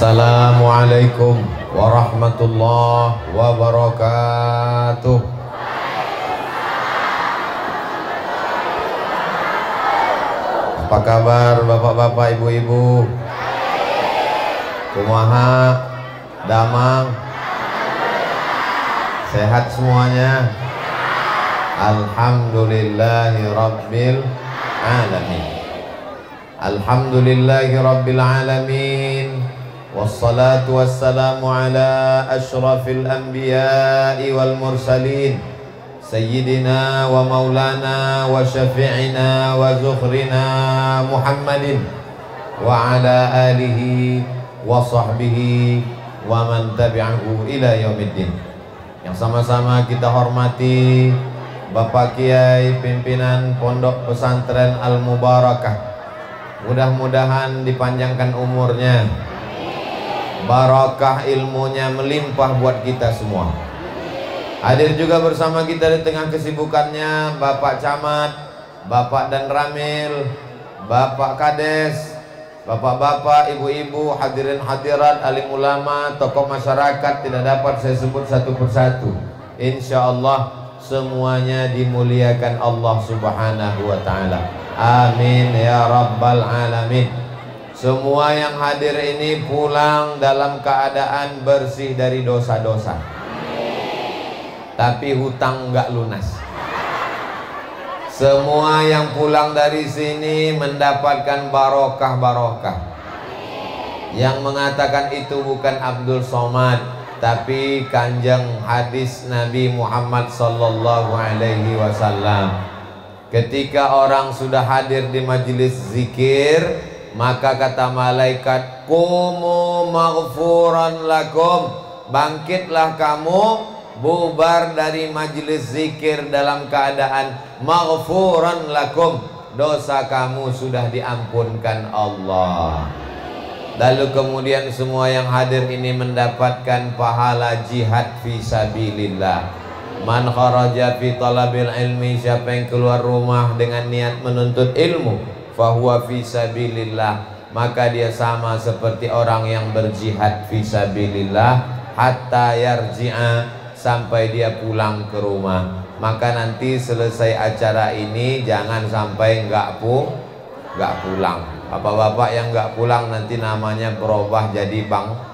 Assalamualaikum warahmatullahi wabarakatuh. Apa kabar bapak-bapak, ibu-ibu? Kumaha, damang, sehat semuanya? Alhamdulillahi rabbil alamin. Alhamdulillahi rabbil alamin. Wassalatu wassalamu ala ashrafil anbiya'i wal mursalin Sayyidina wa maulana wa syafi'ina wa zukhrina Muhammadin wa ala alihi wa sahbihi wa man tabi'ahu ila yaumiddin. Yang sama-sama kita hormati Bapak Kiai pimpinan Pondok Pesantren Al-Mubarakah. Mudah-mudahan dipanjangkan umurnya, barakah ilmunya melimpah buat kita semua. Hadir juga bersama kita di tengah kesibukannya Bapak Camat, Bapak Dan Ramil, Bapak Kades, bapak-bapak, ibu-ibu, hadirin hadirat, alim ulama, tokoh masyarakat, tidak dapat saya sebut satu persatu. Insya Allah semuanya dimuliakan Allah Subhanahu wa ta'ala. Amin ya rabbal alamin. Semua yang hadir ini pulang dalam keadaan bersih dari dosa-dosa, tapi hutang nggak lunas. Semua yang pulang dari sini mendapatkan barokah-barokah. Yang mengatakan itu bukan Abdul Somad, tapi kanjeng hadis Nabi Muhammad sallallahu alaihi wasallam. Ketika orang sudah hadir di majelis zikir, maka kata malaikat, "Qumu maghfuran lakum." Bangkitlah kamu, bubar dari majelis zikir dalam keadaan maghfuran lakum. Dosa kamu sudah diampunkan Allah. Lalu kemudian semua yang hadir ini mendapatkan pahala jihad fisabilillah. Man kharaja fi talabil ilmi, siapa yang keluar rumah dengan niat menuntut ilmu, fahuwa fisabilillah, maka dia sama seperti orang yang berjihad fisabilillah hatta yarji'a, sampai dia pulang ke rumah. Maka nanti selesai acara ini jangan sampai nggak pulang. Bapak-bapak yang nggak pulang nanti namanya berubah jadi bang.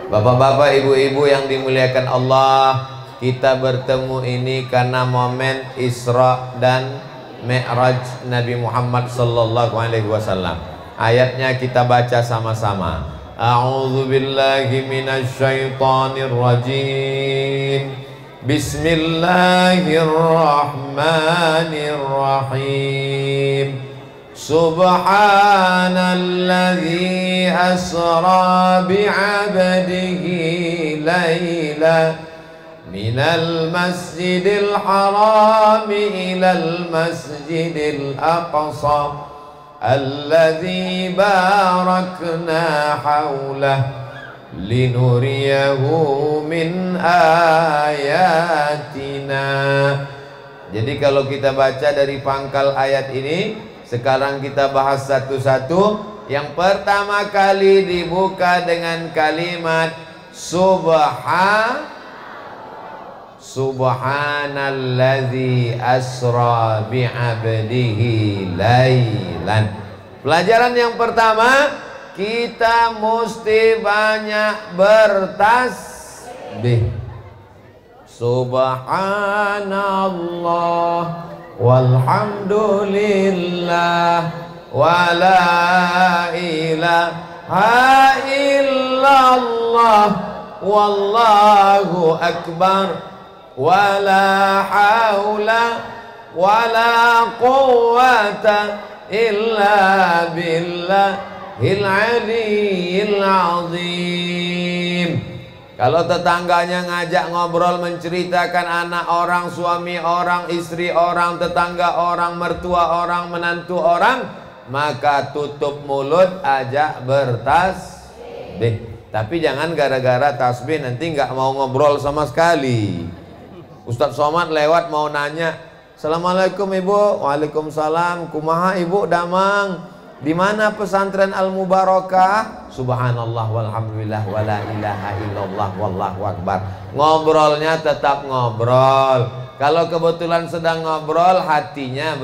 Bapak-bapak, ibu-ibu yang dimuliakan Allah, kita bertemu ini karena momen Isra dan Mi'raj Nabi Muhammad sallallahu alaihi wasallam. Ayatnya kita baca sama-sama. A'udzu billahi minasy syaithanir rajim. Bismillahirrahmanirrahim. Subhanalladzi asra bi'abdihi laila minal masjidil haram ilal masjidil aqsa alladzi barakna haulah linuriyahu min ayatina. Jadi kalau kita baca dari pangkal ayat ini, sekarang kita bahas satu-satu. Yang pertama kali dibuka dengan kalimat Subhanalladzi asra bi'abdihi lailan. Pelajaran yang pertama, kita mesti banyak bertasbih. Subhanallah walhamdulillah wala ilaha illallah wallahu akbar wala haula wala quwwata illa billahil aliyyil azim. Kalau tetangganya ngajak ngobrol, menceritakan anak orang, suami orang, istri orang, tetangga orang, mertua orang, menantu orang, maka tutup mulut, ajak bertasbih. Tapi jangan gara-gara tasbih nanti nggak mau ngobrol sama sekali. Ustadz Somad lewat mau nanya, "Assalamualaikum ibu." "Waalaikumsalam." "Kumaha ibu damang?" Di mana pesantren Al-Mubarakah? Subhanallah walhamdulillah wala ilaha illallah wallahu akbar. Ngobrolnya tetap ngobrol. Kalau kebetulan sedang ngobrol, hatinya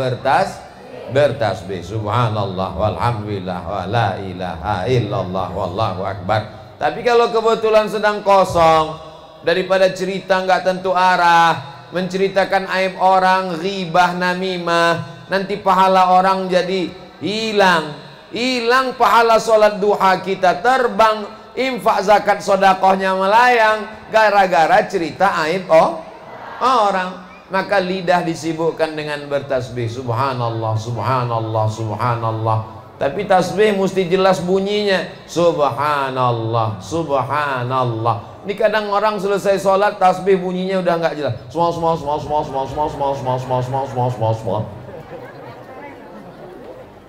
bertasbih. Subhanallah walhamdulillah wala ilaha illallah wallahu akbar. Tapi kalau kebetulan sedang kosong, daripada cerita nggak tentu arah, menceritakan aib orang, ghibah, namimah, nanti pahala orang jadi hilang pahala sholat duha kita, terbang, infak zakat sodakohnya melayang gara-gara cerita aib orang. Maka lidah disibukkan dengan bertasbih. Subhanallah, subhanallah, subhanallah. Tapi tasbih mesti jelas bunyinya. Subhanallah, subhanallah. Ini kadang orang selesai sholat tasbih bunyinya udah nggak jelas.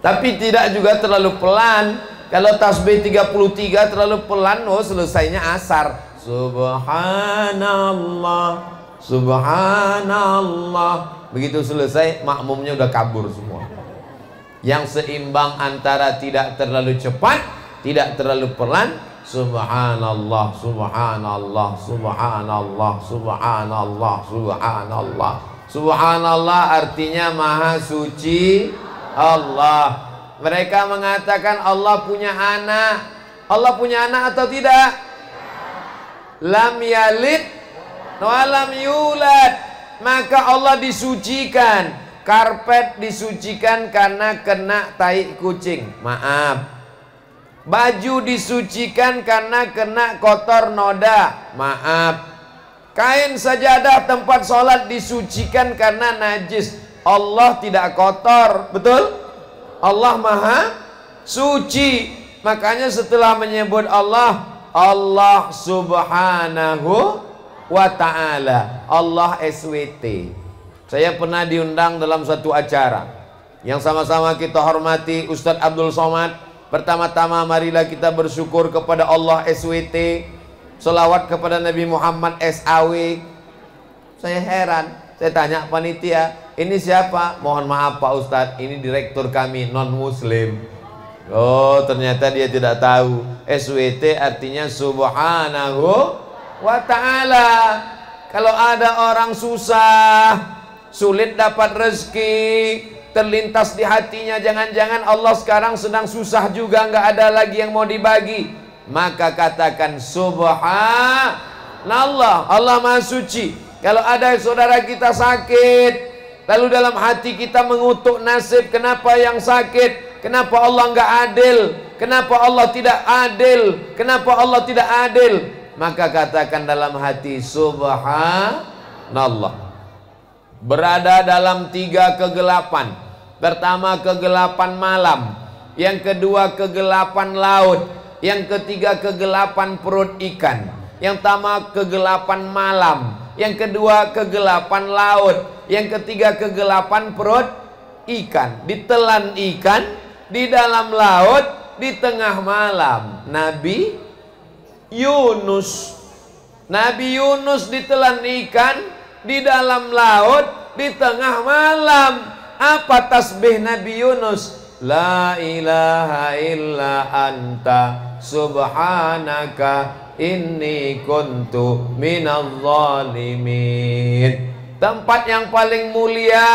Tapi tidak juga terlalu pelan. Kalau tasbih 33 terlalu pelan, selesainya asar. Subhanallah, subhanallah. Begitu selesai, makmumnya udah kabur semua. Yang seimbang antara tidak terlalu cepat, tidak terlalu pelan. Subhanallah, subhanallah, subhanallah, subhanallah, subhanallah. Subhanallah artinya maha suci Allah. Mereka mengatakan Allah punya anak. Allah punya anak atau tidak? Lam yalid wa lam yulad. Maka Allah disucikan. Karpet disucikan karena kena tai kucing. Maaf. Baju disucikan karena kena kotor noda. Maaf. Kain sajadah tempat sholat disucikan karena najis. Allah tidak kotor, betul? Allah maha suci. Makanya setelah menyebut Allah, Allah subhanahu wa ta'ala, Allah SWT. Saya pernah diundang dalam satu acara yang sama-sama kita hormati Ustadz Abdul Somad. Pertama-tama marilah kita bersyukur kepada Allah SWT, selawat kepada Nabi Muhammad SAW. Saya heran, saya tanya panitia, ini siapa? Mohon maaf Pak Ustadz, ini direktur kami non muslim. Oh ternyata dia tidak tahu. SWT artinya subhanahu wa ta'ala. Kalau ada orang susah, sulit dapat rezeki, terlintas di hatinya, jangan-jangan Allah sekarang sedang susah juga, nggak ada lagi yang mau dibagi, maka katakan subhanallah, Allah maha suci. Kalau ada saudara kita sakit, lalu dalam hati kita mengutuk nasib, kenapa yang sakit? Kenapa Allah nggak adil? Kenapa Allah tidak adil? Kenapa Allah tidak adil? Maka katakan dalam hati subhanallah. Berada dalam 3 kegelapan. Pertama kegelapan malam, yang kedua kegelapan laut, yang ketiga kegelapan perut ikan. Yang pertama kegelapan malam, yang kedua kegelapan laut, yang ketiga kegelapan perut ikan. Ditelan ikan di dalam laut di tengah malam. Nabi Yunus ditelan ikan di dalam laut di tengah malam. Apa tasbih Nabi Yunus? La ilaha illa anta subhanaka inni kuntu minadh zalimin. Tempat yang paling mulia,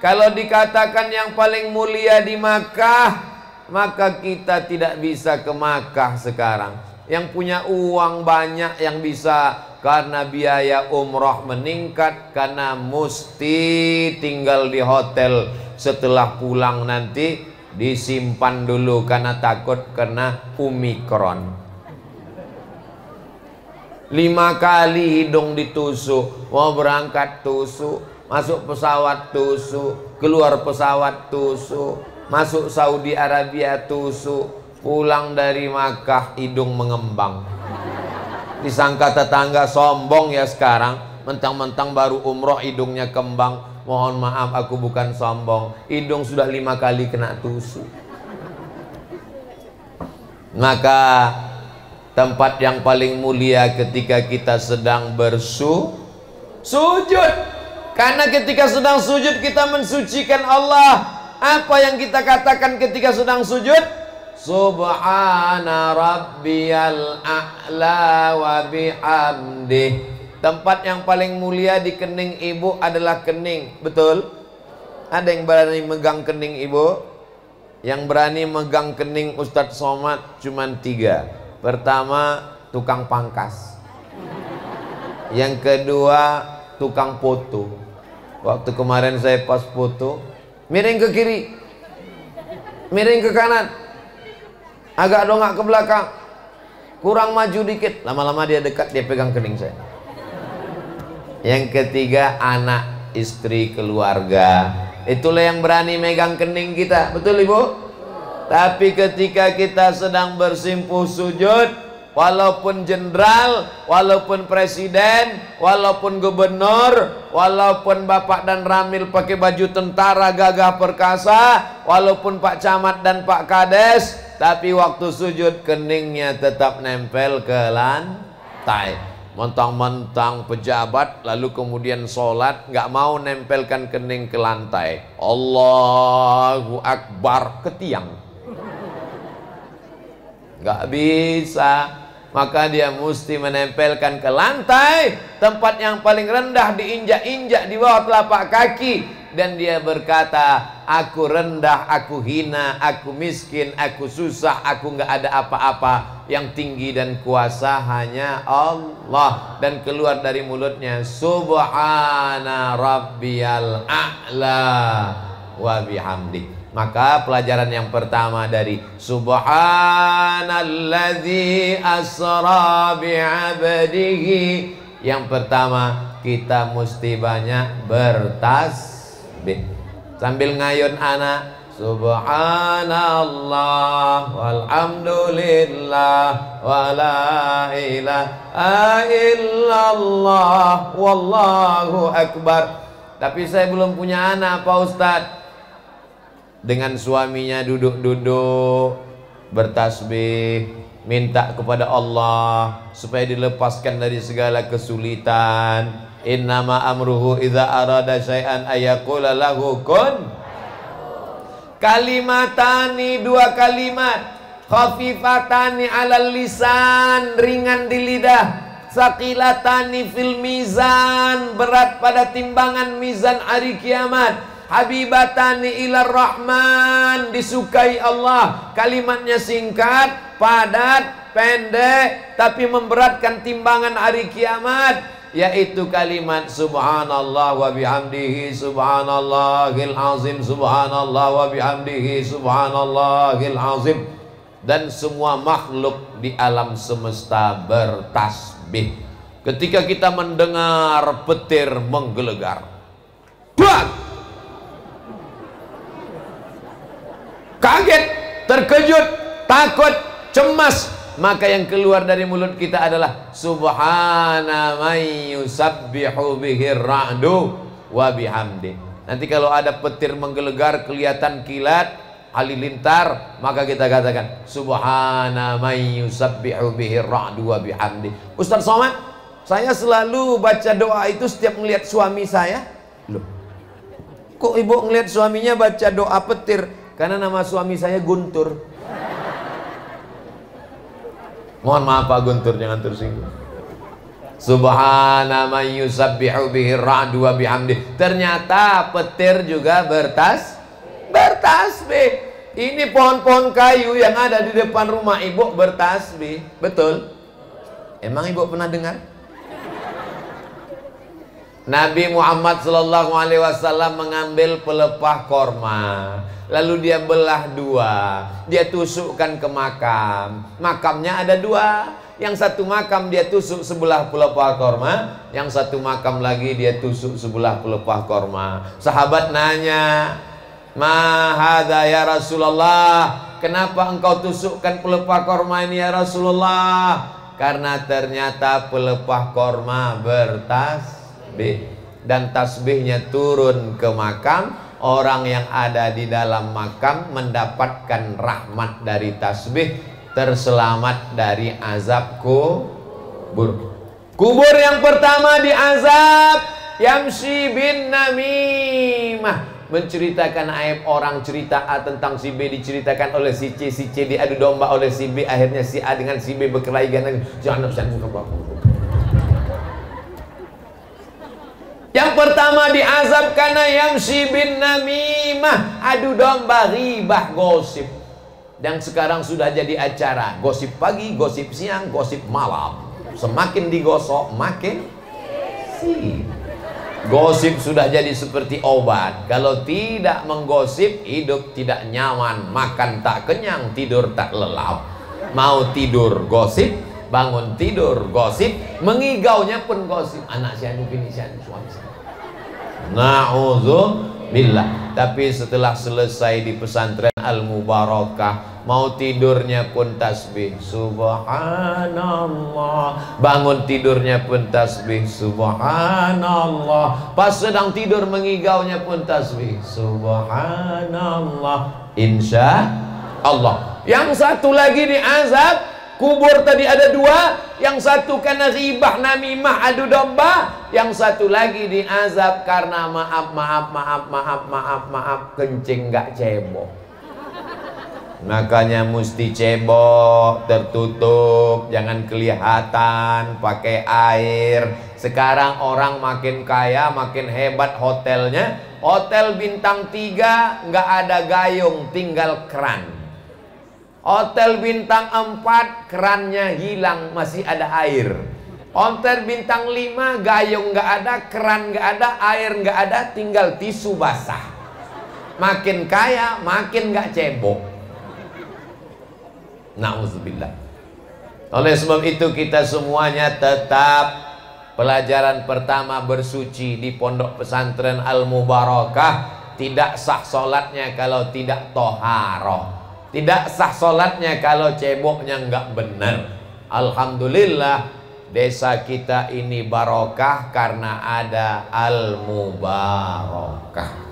kalau dikatakan yang paling mulia di Makkah, maka kita tidak bisa ke Makkah sekarang. Yang punya uang banyak yang bisa, karena biaya umroh meningkat, karena mesti tinggal di hotel. Setelah pulang nanti disimpan dulu karena takut kena Omikron. 5 kali hidung ditusuk, mau berangkat tusuk, masuk pesawat tusuk, keluar pesawat tusuk, masuk Saudi Arabia tusuk, pulang dari Makkah hidung mengembang. Disangka tetangga sombong ya sekarang, mentang-mentang baru umroh hidungnya kembang. Mohon maaf, aku bukan sombong, hidung sudah 5 kali kena tusuk. Maka tempat yang paling mulia ketika kita sedang sujud. Karena ketika sedang sujud kita mensucikan Allah. Apa yang kita katakan ketika sedang sujud? Subhana rabbiyal a'la wa bihamdih. Tempat yang paling mulia di kening ibu adalah kening. Betul? Ada yang berani megang kening ibu? Yang berani megang kening Ustadz Somad cuman 3. Pertama, tukang pangkas. Yang kedua, tukang foto. Waktu kemarin saya pas foto, miring ke kiri, miring ke kanan, agak dongak ke belakang, kurang maju dikit. Lama-lama dia dekat, dia pegang kening saya. Yang ketiga, anak, istri, keluarga. Itulah yang berani megang kening kita. Betul ibu? Tapi ketika kita sedang bersimpuh sujud, walaupun jenderal, walaupun presiden, walaupun gubernur, walaupun bapak dan ramil pakai baju tentara gagah perkasa, walaupun pak camat dan pak kades, tapi waktu sujud keningnya tetap nempel ke lantai. Mentang-mentang pejabat lalu kemudian sholat nggak mau nempelkan kening ke lantai. Allahu Akbar, ke tiang. Nggak bisa. Maka dia mesti menempelkan ke lantai, tempat yang paling rendah, diinjak-injak di bawah telapak kaki. Dan dia berkata, aku rendah, aku hina, aku miskin, aku susah, aku nggak ada apa-apa. Yang tinggi dan kuasa hanya Allah. Dan keluar dari mulutnya, Subhana rabbiyal a'la wa bihamdi. Maka pelajaran yang pertama dari Subhanalladzi asra bi'abdihi, yang pertama kita mesti banyak bertasbih. Sambil ngayun anak, Subhanallah walhamdulillah wala ilaha illallah wallahu akbar. Tapi saya belum punya anak Pak Ustadz. Dengan suaminya duduk-duduk bertasbih, minta kepada Allah supaya dilepaskan dari segala kesulitan. Innama amruhu idza arada syai'an ayaqula lahu kun. Kalimatani, 2 kalimat, khafifatani 'alal lisan, ringan di lidah, saqilatani fil mizan, berat pada timbangan mizan hari kiamat, habibatani ilar rahman, disukai Allah. Kalimatnya singkat, padat, pendek, tapi memberatkan timbangan hari kiamat, yaitu kalimat subhanallah wa bihamdihi subhanallahil azim, subhanallah wa bihamdihi subhanallahil azim. Dan semua makhluk di alam semesta bertasbih. Ketika kita mendengar petir menggelegar, buat kaget, terkejut, takut, cemas, maka yang keluar dari mulut kita adalah Subhana man yusabbihu bihir ra'du wa bihamdi. Nanti kalau ada petir menggelegar, kelihatan kilat, halilintar, maka kita katakan Subhana man yusabbihu bihir ra'du wa bihamdi. Ustaz Somad, saya selalu baca doa itu setiap melihat suami saya. Loh, kok ibu ngelihat suaminya baca doa petir? Karena nama suami saya Guntur. Mohon maaf Pak Guntur, jangan tersinggung. Subhana man yusabbihu bihi ra'du wa bihamdi. Ternyata petir juga bertasbih. Ini pohon-pohon kayu yang ada di depan rumah ibu bertasbih. Betul? Emang ibu pernah dengar? Nabi Muhammad SAW mengambil pelepah korma, lalu dia belah 2, dia tusukkan ke makam. Makamnya ada 2, yang satu makam dia tusuk sebelah pelepah korma, yang satu makam lagi dia tusuk sebelah pelepah korma. Sahabat nanya, ma hadza ya Rasulullah, kenapa engkau tusukkan pelepah korma ini ya Rasulullah? Karena ternyata pelepah korma bertasbih, dan tasbihnya turun ke makam. Orang yang ada di dalam makam mendapatkan rahmat dari tasbih, terselamat dari azab kubur. Kubur yang pertama diazab, yamshi bin namimah, menceritakan aib orang, cerita A tentang si B diceritakan oleh si C diadu domba oleh si B, akhirnya si A dengan si B berkelahi. Yang pertama diazab karena yamshi bin namimah, adu domba, ribah, gosip. Dan sekarang sudah jadi acara, gosip pagi, gosip siang, gosip malam. Semakin digosok makin si. Gosip sudah jadi seperti obat. Kalau tidak menggosip, hidup tidak nyaman, makan tak kenyang, tidur tak lelap. Mau tidur gosip, bangun tidur gosip, mengigaunya pun gosip. Anak si anu bini si anu, suami saya. Na'udzubillah. Tapi setelah selesai di pesantren Al-Mubarakah, mau tidurnya pun tasbih subhanallah, bangun tidurnya pun tasbih subhanallah, pas sedang tidur mengigaunya pun tasbih subhanallah. Insya Allah. Yang satu lagi diazab kubur, tadi ada dua, yang satu karena ribah namimah adu domba, yang satu lagi diazab karena maaf kencing gak cebok. Makanya mesti cebok, tertutup, jangan kelihatan, pakai air. Sekarang orang makin kaya, makin hebat hotelnya. Hotel bintang 3 nggak ada gayung, tinggal keran. Hotel bintang 4 kerannya hilang, masih ada air. Hotel bintang 5 gayung nggak ada, keran nggak ada, air nggak ada, tinggal tisu basah. Makin kaya, makin nggak cebok. Na'udzubillah. Oleh sebab itu kita semuanya tetap pelajaran pertama bersuci di pondok pesantren Al-Mubarakah. Tidak sah sholatnya kalau tidak toharoh. Tidak sah sholatnya kalau ceboknya nggak benar. Alhamdulillah desa kita ini barokah karena ada Al-Mubarakah.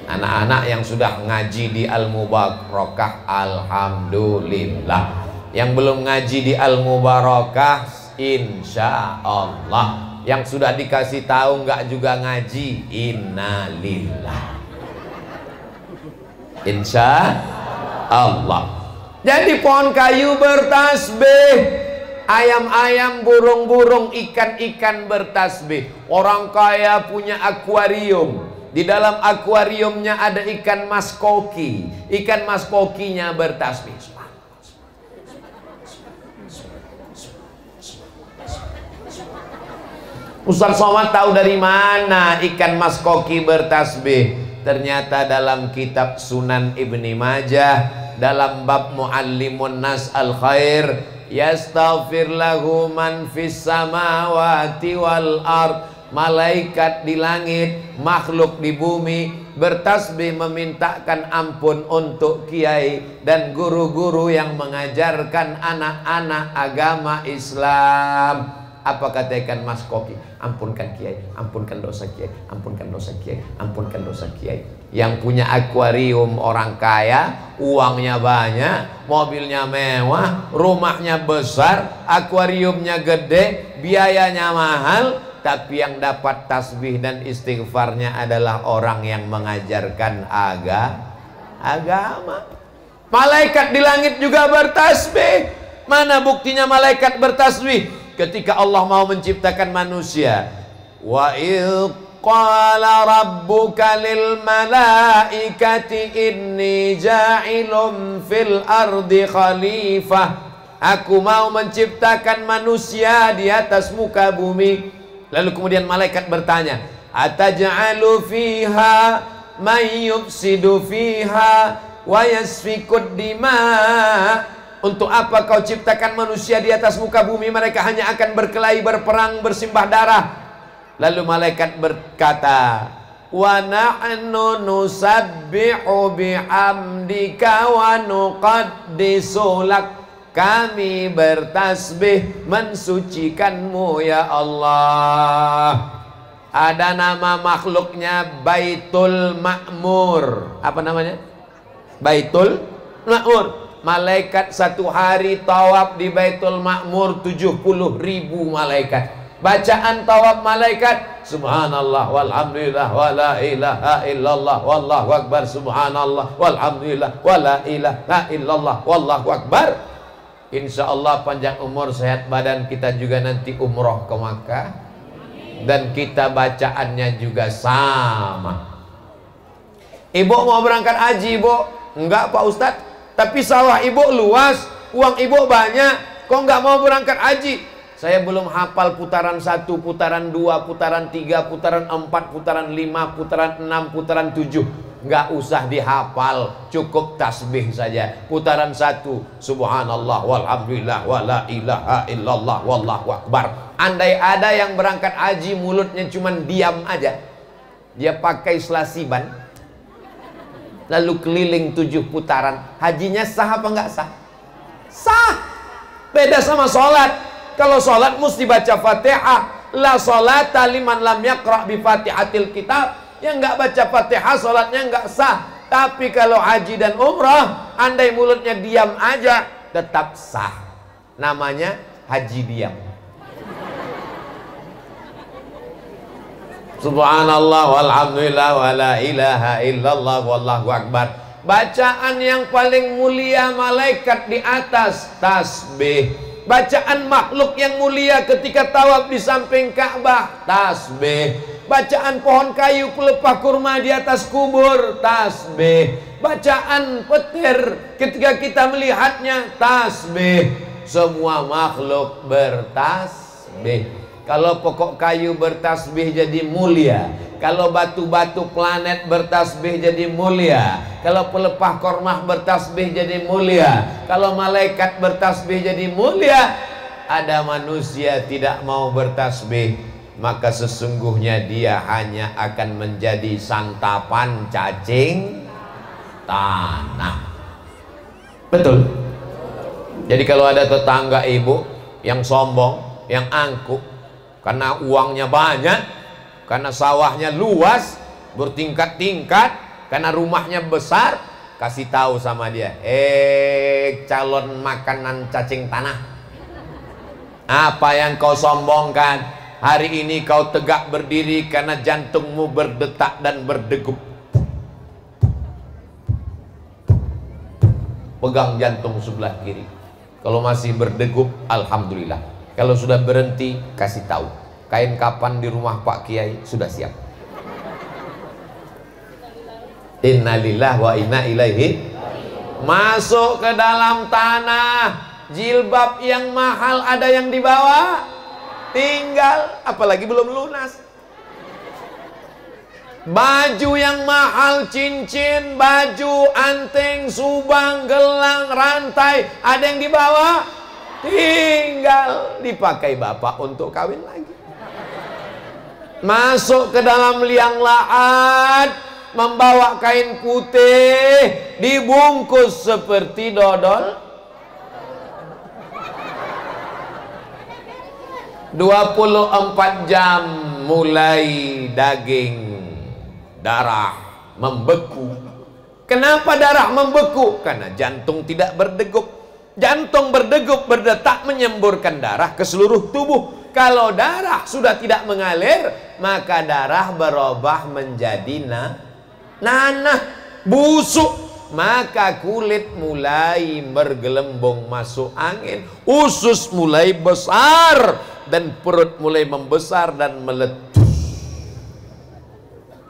Anak-anak yang sudah ngaji di Al-Mubarakah, alhamdulillah. Yang belum ngaji di Al-Mubarakah, insya Allah. Yang sudah dikasih tahu nggak juga ngaji, innalillah. Insya Allah. Jadi pohon kayu bertasbih, ayam-ayam, burung-burung, ikan-ikan bertasbih. Orang kaya punya akuarium. Di dalam akuariumnya ada ikan mas koki. Ikan mas kokinya bertasbih. Ustaz Somad tahu dari mana ikan mas koki bertasbih? Ternyata dalam kitab Sunan Ibni Majah, dalam bab Muallimun Nas al-Khair, yastaghfir lahu man fis samawati wal ard. Malaikat di langit, makhluk di bumi bertasbih memintakan ampun untuk kiai dan guru-guru yang mengajarkan anak-anak agama Islam. Apa kata ikan mas koki? Ampunkan kiai, ampunkan dosa kiai, ampunkan dosa kiai, ampunkan dosa kiai. Yang punya akuarium orang kaya, uangnya banyak, mobilnya mewah, rumahnya besar, akuariumnya gede, biayanya mahal, tapi yang dapat tasbih dan istighfarnya adalah orang yang mengajarkan agama. Malaikat di langit juga bertasbih. Mana buktinya malaikat bertasbih? Ketika Allah mau menciptakan manusia, wa il qala rabbuka lil malaikati inni ja'ilum fil ardi khalifah. Aku mau menciptakan manusia di atas muka bumi. Lalu kemudian malaikat bertanya, ataj'alu fiha may yufsidu fiha wa yasfikud dima. Untuk apa kau ciptakan manusia di atas muka bumi? Mereka hanya akan berkelahi, berperang, bersimbah darah. Lalu malaikat berkata, wa nahnu nusabbihu bihamdika wa nuqaddisu lak. Kami bertasbih mensucikanmu ya Allah. Ada nama makhluknya Baitul Ma'mur. Apa namanya? Baitul Ma'mur. Malaikat satu hari tawaf di Baitul Ma'mur 70.000 malaikat. Bacaan tawaf malaikat, subhanallah walhamdulillah wala ilaha illallah wallahu akbar, subhanallah walhamdulillah wala ilaha illallah wallahu akbar. Insya Allah panjang umur sehat badan, kita juga nanti umroh ke Makkah, dan kita bacaannya juga sama. Ibu mau berangkat haji, ibu? Enggak Pak Ustadz, tapi sawah ibu luas, uang ibu banyak, kok enggak mau berangkat haji? Saya belum hafal putaran 1, putaran 2, putaran 3, putaran 4, putaran 5, putaran 6, putaran 7. Nggak usah dihafal, cukup tasbih saja. Putaran 1, subhanallah walhamdulillah wala ilaha illallah wallahu akbar. Andai ada yang berangkat haji mulutnya cuman diam aja, dia pakai selasiban lalu keliling 7 putaran, hajinya sah apa nggak sah? Sah. Beda sama sholat. Kalau sholat mesti baca Fatihah. La sholata liman lam yaqra' bi Fatihatil kitab. Yang nggak baca Fatihah sholatnya nggak sah. Tapi kalau haji dan umrah, andai mulutnya diam aja, tetap sah. Namanya haji diam. Subhanallah walhamdulillah wala ilaha illallah wallahu akbar. Bacaan yang paling mulia malaikat di atas tasbih. Bacaan makhluk yang mulia ketika tawaf di samping Ka'bah, tasbih. Bacaan pohon kayu pelepah kurma di atas kubur, tasbih. Bacaan petir ketika kita melihatnya, tasbih. Semua makhluk bertasbih. Kalau pokok kayu bertasbih jadi mulia, kalau batu-batu planet bertasbih jadi mulia, kalau pelepah kormah bertasbih jadi mulia, kalau malaikat bertasbih jadi mulia. Ada manusia tidak mau bertasbih, maka sesungguhnya dia hanya akan menjadi santapan cacing tanah. Betul. Jadi kalau ada tetangga ibu yang sombong, yang angkuh, karena uangnya banyak, karena sawahnya luas, bertingkat-tingkat, karena rumahnya besar, kasih tahu sama dia, calon makanan cacing tanah, apa yang kau sombongkan? Hari ini kau tegak berdiri karena jantungmu berdetak dan berdegup. Pegang jantung sebelah kiri. Kalau masih berdegup, alhamdulillah. Kalau sudah berhenti, kasih tahu, kain kapan di rumah Pak Kiai sudah siap. Innalillahi wa inna ilaihi. Masuk ke dalam tanah, jilbab yang mahal ada yang dibawa, tinggal, apalagi belum lunas. Baju yang mahal, cincin, baju, anting, subang, gelang, rantai, ada yang dibawa, tinggal dipakai bapak untuk kawin lagi. Masuk ke dalam liang lahat, membawa kain putih, dibungkus seperti dodol. 24 jam mulai daging, darah membeku. Kenapa darah membeku? Karena jantung tidak berdegup. Jantung berdegup, berdetak, menyemburkan darah ke seluruh tubuh. Kalau darah sudah tidak mengalir, maka darah berubah menjadi nanah, busuk. Maka kulit mulai bergelembung masuk angin, usus mulai besar, dan perut mulai membesar dan meletus.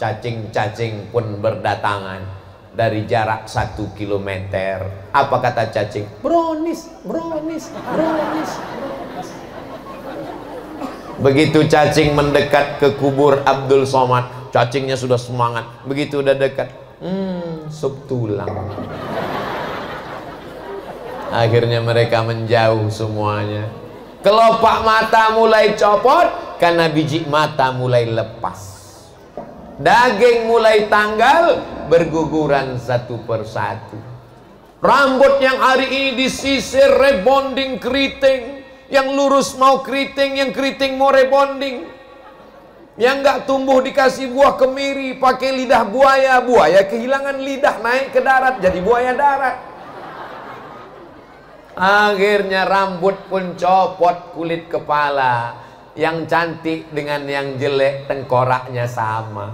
Cacing-cacing pun berdatangan dari jarak 1 kilometer. Apa kata cacing? Brownies, brownies, brownies. Begitu cacing mendekat ke kubur Abdul Somad, cacingnya sudah semangat. Begitu udah dekat, sup tulang. Akhirnya mereka menjauh semuanya. Kelopak mata mulai copot karena biji mata mulai lepas. Daging mulai tanggal, berguguran satu persatu. Rambut yang hari ini disisir, rebonding, keriting. Yang lurus mau keriting, yang keriting mau rebonding. Yang nggak tumbuh dikasih buah kemiri, pakai lidah buaya. Buaya kehilangan lidah, naik ke darat, jadi buaya darat. Akhirnya rambut pun copot, kulit kepala. Yang cantik dengan yang jelek tengkoraknya sama.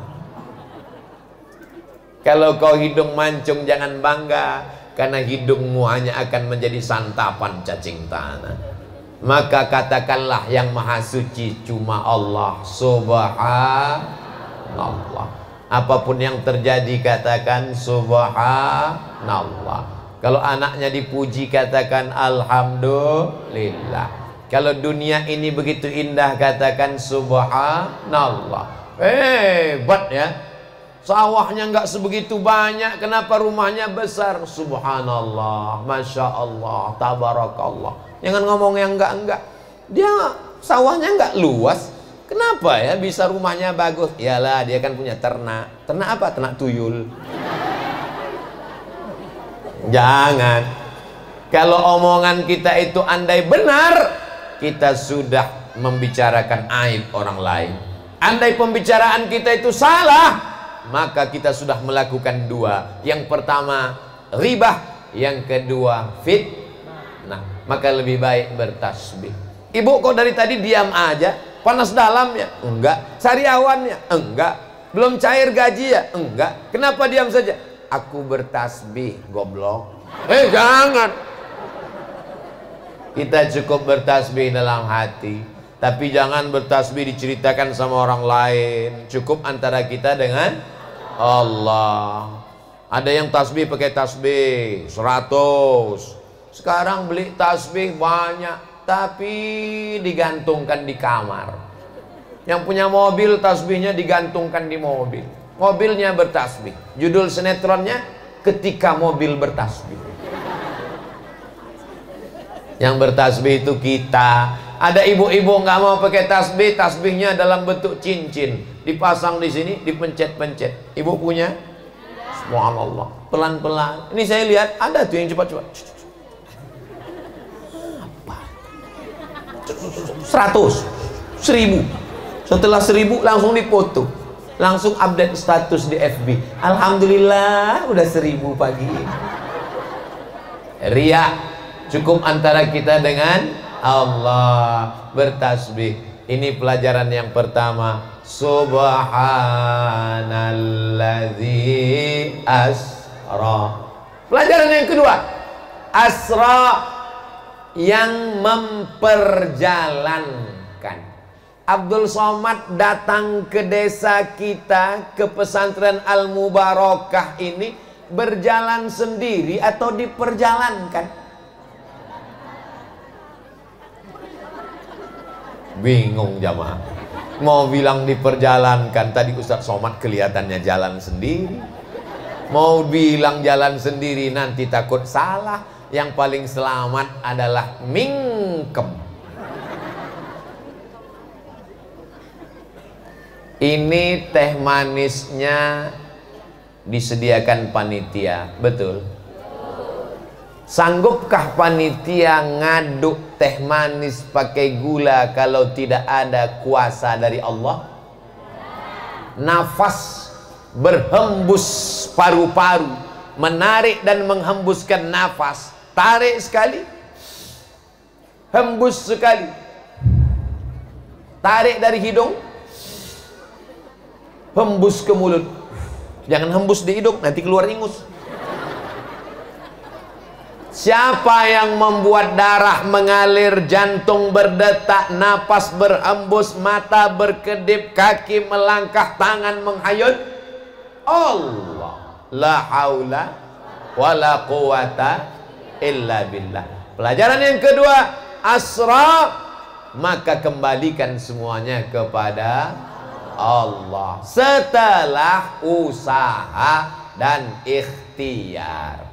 Kalau kau hidung mancung jangan bangga, karena hidungmu hanya akan menjadi santapan cacing tanah. Maka katakanlah yang maha suci cuma Allah subhanallah. Apapun yang terjadi katakan subhanallah. Kalau anaknya dipuji katakan alhamdulillah. Kalau dunia ini begitu indah katakan subhanallah. Hebat ya. Sawahnya nggak sebegitu banyak, kenapa rumahnya besar? Subhanallah, masya Allah, tabarakallah. Jangan ngomong yang enggak. Dia sawahnya nggak luas, kenapa ya bisa rumahnya bagus? Iyalah dia kan punya ternak. Ternak apa? Ternak tuyul. Jangan. Kalau omongan kita itu andai benar, kita sudah membicarakan aib orang lain. Andai pembicaraan kita itu salah, maka kita sudah melakukan dua. Yang pertama ribah, yang kedua fitnah. Maka lebih baik bertasbih. Ibu kok dari tadi diam aja? Panas dalamnya? Enggak. Sariawannya? Enggak. Belum cair gaji ya? Enggak. Kenapa diam saja? Aku bertasbih, goblok. Jangan. Kita cukup bertasbih dalam hati, tapi jangan bertasbih diceritakan sama orang lain. Cukup antara kita dengan Allah. Ada yang tasbih pakai tasbih 100. Sekarang beli tasbih banyak, tapi digantungkan di kamar. Yang punya mobil tasbihnya digantungkan di mobil. Mobilnya bertasbih. Judul sinetronnya Ketika Mobil Bertasbih. Yang bertasbih itu kita. Ada ibu-ibu nggak mau pakai tasbih, tasbihnya dalam bentuk cincin, dipasang di sini, dipencet-pencet. Ibu punya? Subhanallah. Pelan-pelan. Ini saya lihat ada tuh yang cepat-cepat. 100, 1000. Setelah 1000 langsung dipoto, langsung update status di FB. Alhamdulillah udah 1000 pagi. Riya. Cukup antara kita dengan Allah. Bertasbih. Ini pelajaran yang pertama. Subhanalladzi asra. Pelajaran yang kedua. Asra, yang memperjalankan. Abdul Somad datang ke desa kita, ke pesantren Al-Mubarakah ini, berjalan sendiri atau diperjalankan? Bingung jamaah. Mau bilang diperjalankan, tadi Ustadz Somad kelihatannya jalan sendiri. Mau bilang jalan sendiri nanti takut salah. Yang paling selamat adalah mingkem. Ini teh manisnya disediakan panitia, betul? Sanggupkah panitia ngaduk teh manis pakai gula kalau tidak ada kuasa dari Allah? Nafas berhembus paru-paru, menarik dan menghembuskan nafas. Tarik sekali, hembus sekali. Tarik dari hidung, hembus ke mulut. Jangan hembus di hidung, nanti keluar ingus. Siapa yang membuat darah mengalir, jantung berdetak, napas berhembus, mata berkedip, kaki melangkah, tangan menghayut? Allah. La haula wala quwata illa billah. Pelajaran yang kedua, asra, maka kembalikan semuanya kepada Allah setelah usaha dan ikhtiar.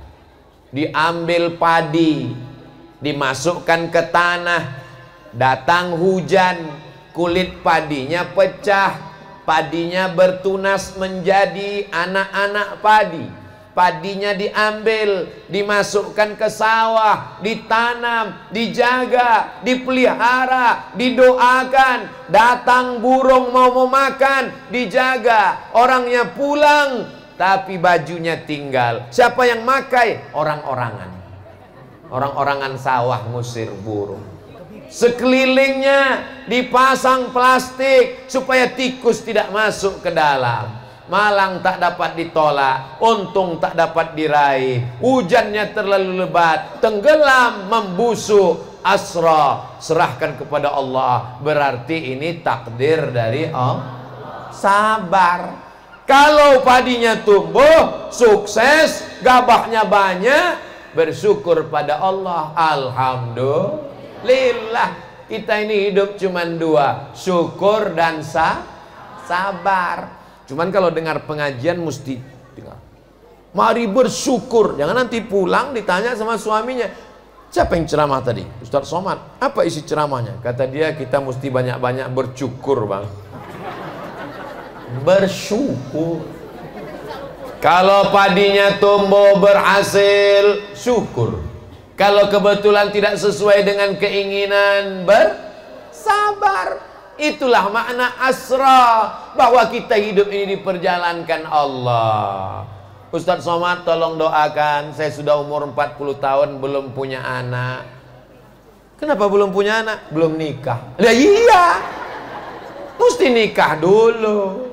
Diambil padi, dimasukkan ke tanah, datang hujan, kulit padinya pecah, padinya bertunas menjadi anak-anak padi. Padinya diambil, dimasukkan ke sawah, ditanam, dijaga, dipelihara, didoakan. Datang burung mau memakan, dijaga. Orangnya pulang, tapi bajunya tinggal. Siapa yang makai? Orang-orangan. Orang-orangan sawah ngusir burung. sekelilingnya dipasang plastik supaya tikus tidak masuk ke dalam. Malang tak dapat ditolak, untung tak dapat diraih, hujannya terlalu lebat, tenggelam, membusuk, asra, serahkan kepada Allah. Berarti ini takdir dari Allah. Sabar. Kalau padinya tumbuh, sukses, gabahnya banyak, bersyukur pada Allah. Alhamdulillah. Kita ini hidup cuman dua, syukur dan sabar. Cuman kalau dengar pengajian mesti dengar, mari bersyukur. Jangan nanti pulang ditanya sama suaminya, siapa yang ceramah tadi? Ustaz Somad. Apa isi ceramahnya? Kata dia, kita mesti banyak-banyak bersyukur, bang. Bersyukur. Kalau padinya tumbuh berhasil, syukur. Kalau kebetulan tidak sesuai dengan keinginan, bersabar. Itulah makna asra, bahwa kita hidup ini diperjalankan Allah. Ustaz Somad tolong doakan, saya sudah umur 40 tahun belum punya anak. Kenapa belum punya anak? Belum nikah. Lah iya, mesti nikah dulu,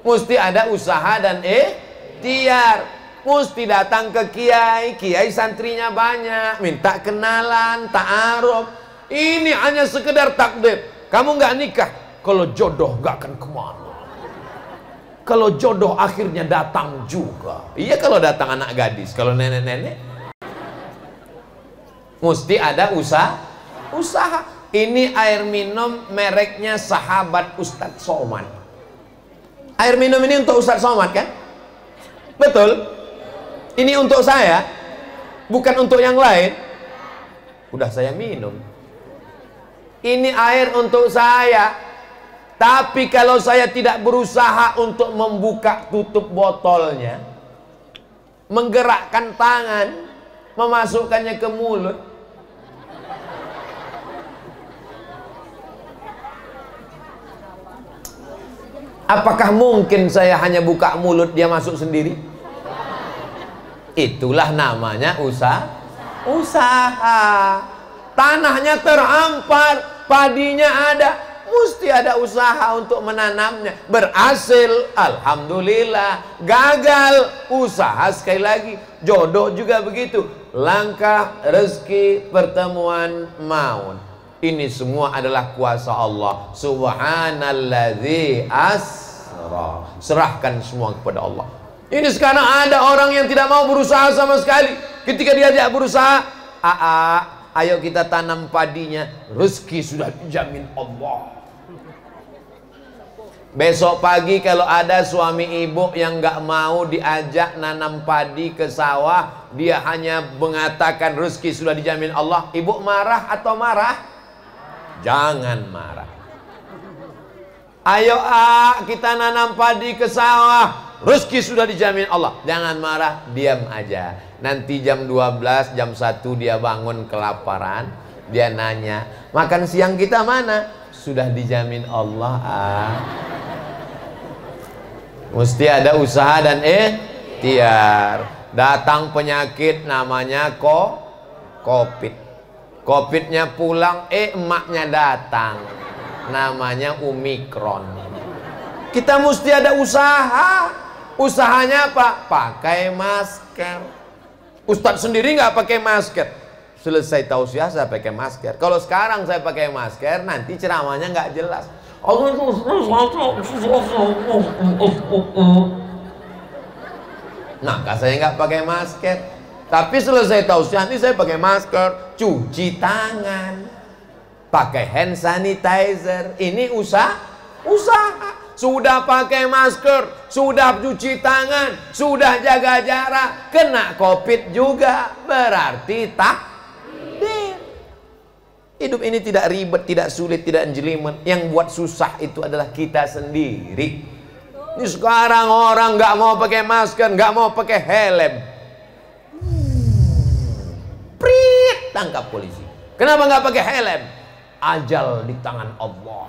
mesti ada usaha dan ikhtiar, mesti datang ke kiai, kiai santrinya banyak, minta kenalan, ta'aruf. Ini hanya sekedar takdir. Kamu nggak nikah, kalau jodoh nggak akan kemana. Kalau jodoh akhirnya datang juga. Iya, kalau datang anak gadis, kalau nenek-nenek mesti ada usaha. Ini air minum mereknya Sahabat Ustadz Somad. Air minum ini untuk Ustadz Somad kan? Betul? Ini untuk saya, bukan untuk yang lain. Udah saya minum. Ini air untuk saya. Tapi kalau saya tidak berusaha untuk membuka tutup botolnya, menggerakkan tangan, memasukkannya ke mulut, apakah mungkin saya hanya buka mulut dia masuk sendiri? Itulah namanya usaha. Tanahnya terhampar, padinya ada, mesti ada usaha untuk menanamnya. Berhasil, alhamdulillah. Gagal, usaha sekali lagi. Jodoh juga begitu. Langkah, rezeki, pertemuan, maut. Ini semua adalah kuasa Allah. Subhanalladzi asra. Serahkan semua kepada Allah. Ini sekarang ada orang yang tidak mau berusaha sama sekali. Ketika diajak berusaha, ayo kita tanam padinya, rezeki sudah dijamin Allah. Besok pagi kalau ada suami ibu yang nggak mau diajak nanam padi ke sawah, dia hanya mengatakan rezeki sudah dijamin Allah, ibu marah atau marah? Jangan marah. Ayo kita nanam padi ke sawah, rezeki sudah dijamin Allah. Jangan marah, diam aja. Nanti jam 12, jam 1 dia bangun kelaparan, dia nanya, makan siang kita mana? Sudah dijamin Allah. Mesti ada usaha dan ikhtiar. Datang penyakit namanya COVID. COVIDnya pulang, emaknya datang, namanya Omikron. Kita mesti ada usaha. Usahanya apa? Pakai masker. Ustadz sendiri nggak pakai masker. Selesai tausiah saya pakai masker. Kalau sekarang saya pakai masker, nanti ceramahnya nggak jelas. Maka saya nggak pakai masker. Tapi selesai tausiah nanti saya pakai masker, cuci tangan, pakai hand sanitizer. Ini usaha. Sudah pakai masker, sudah cuci tangan, sudah jaga jarak, kena COVID juga, berarti takdir. Hidup ini tidak ribet, tidak sulit, tidak jelimet. Yang buat susah itu adalah kita sendiri. Ini sekarang orang nggak mau pakai masker, nggak mau pakai helm. Prit, tangkap polisi. Kenapa nggak pakai helm? Ajal di tangan Allah.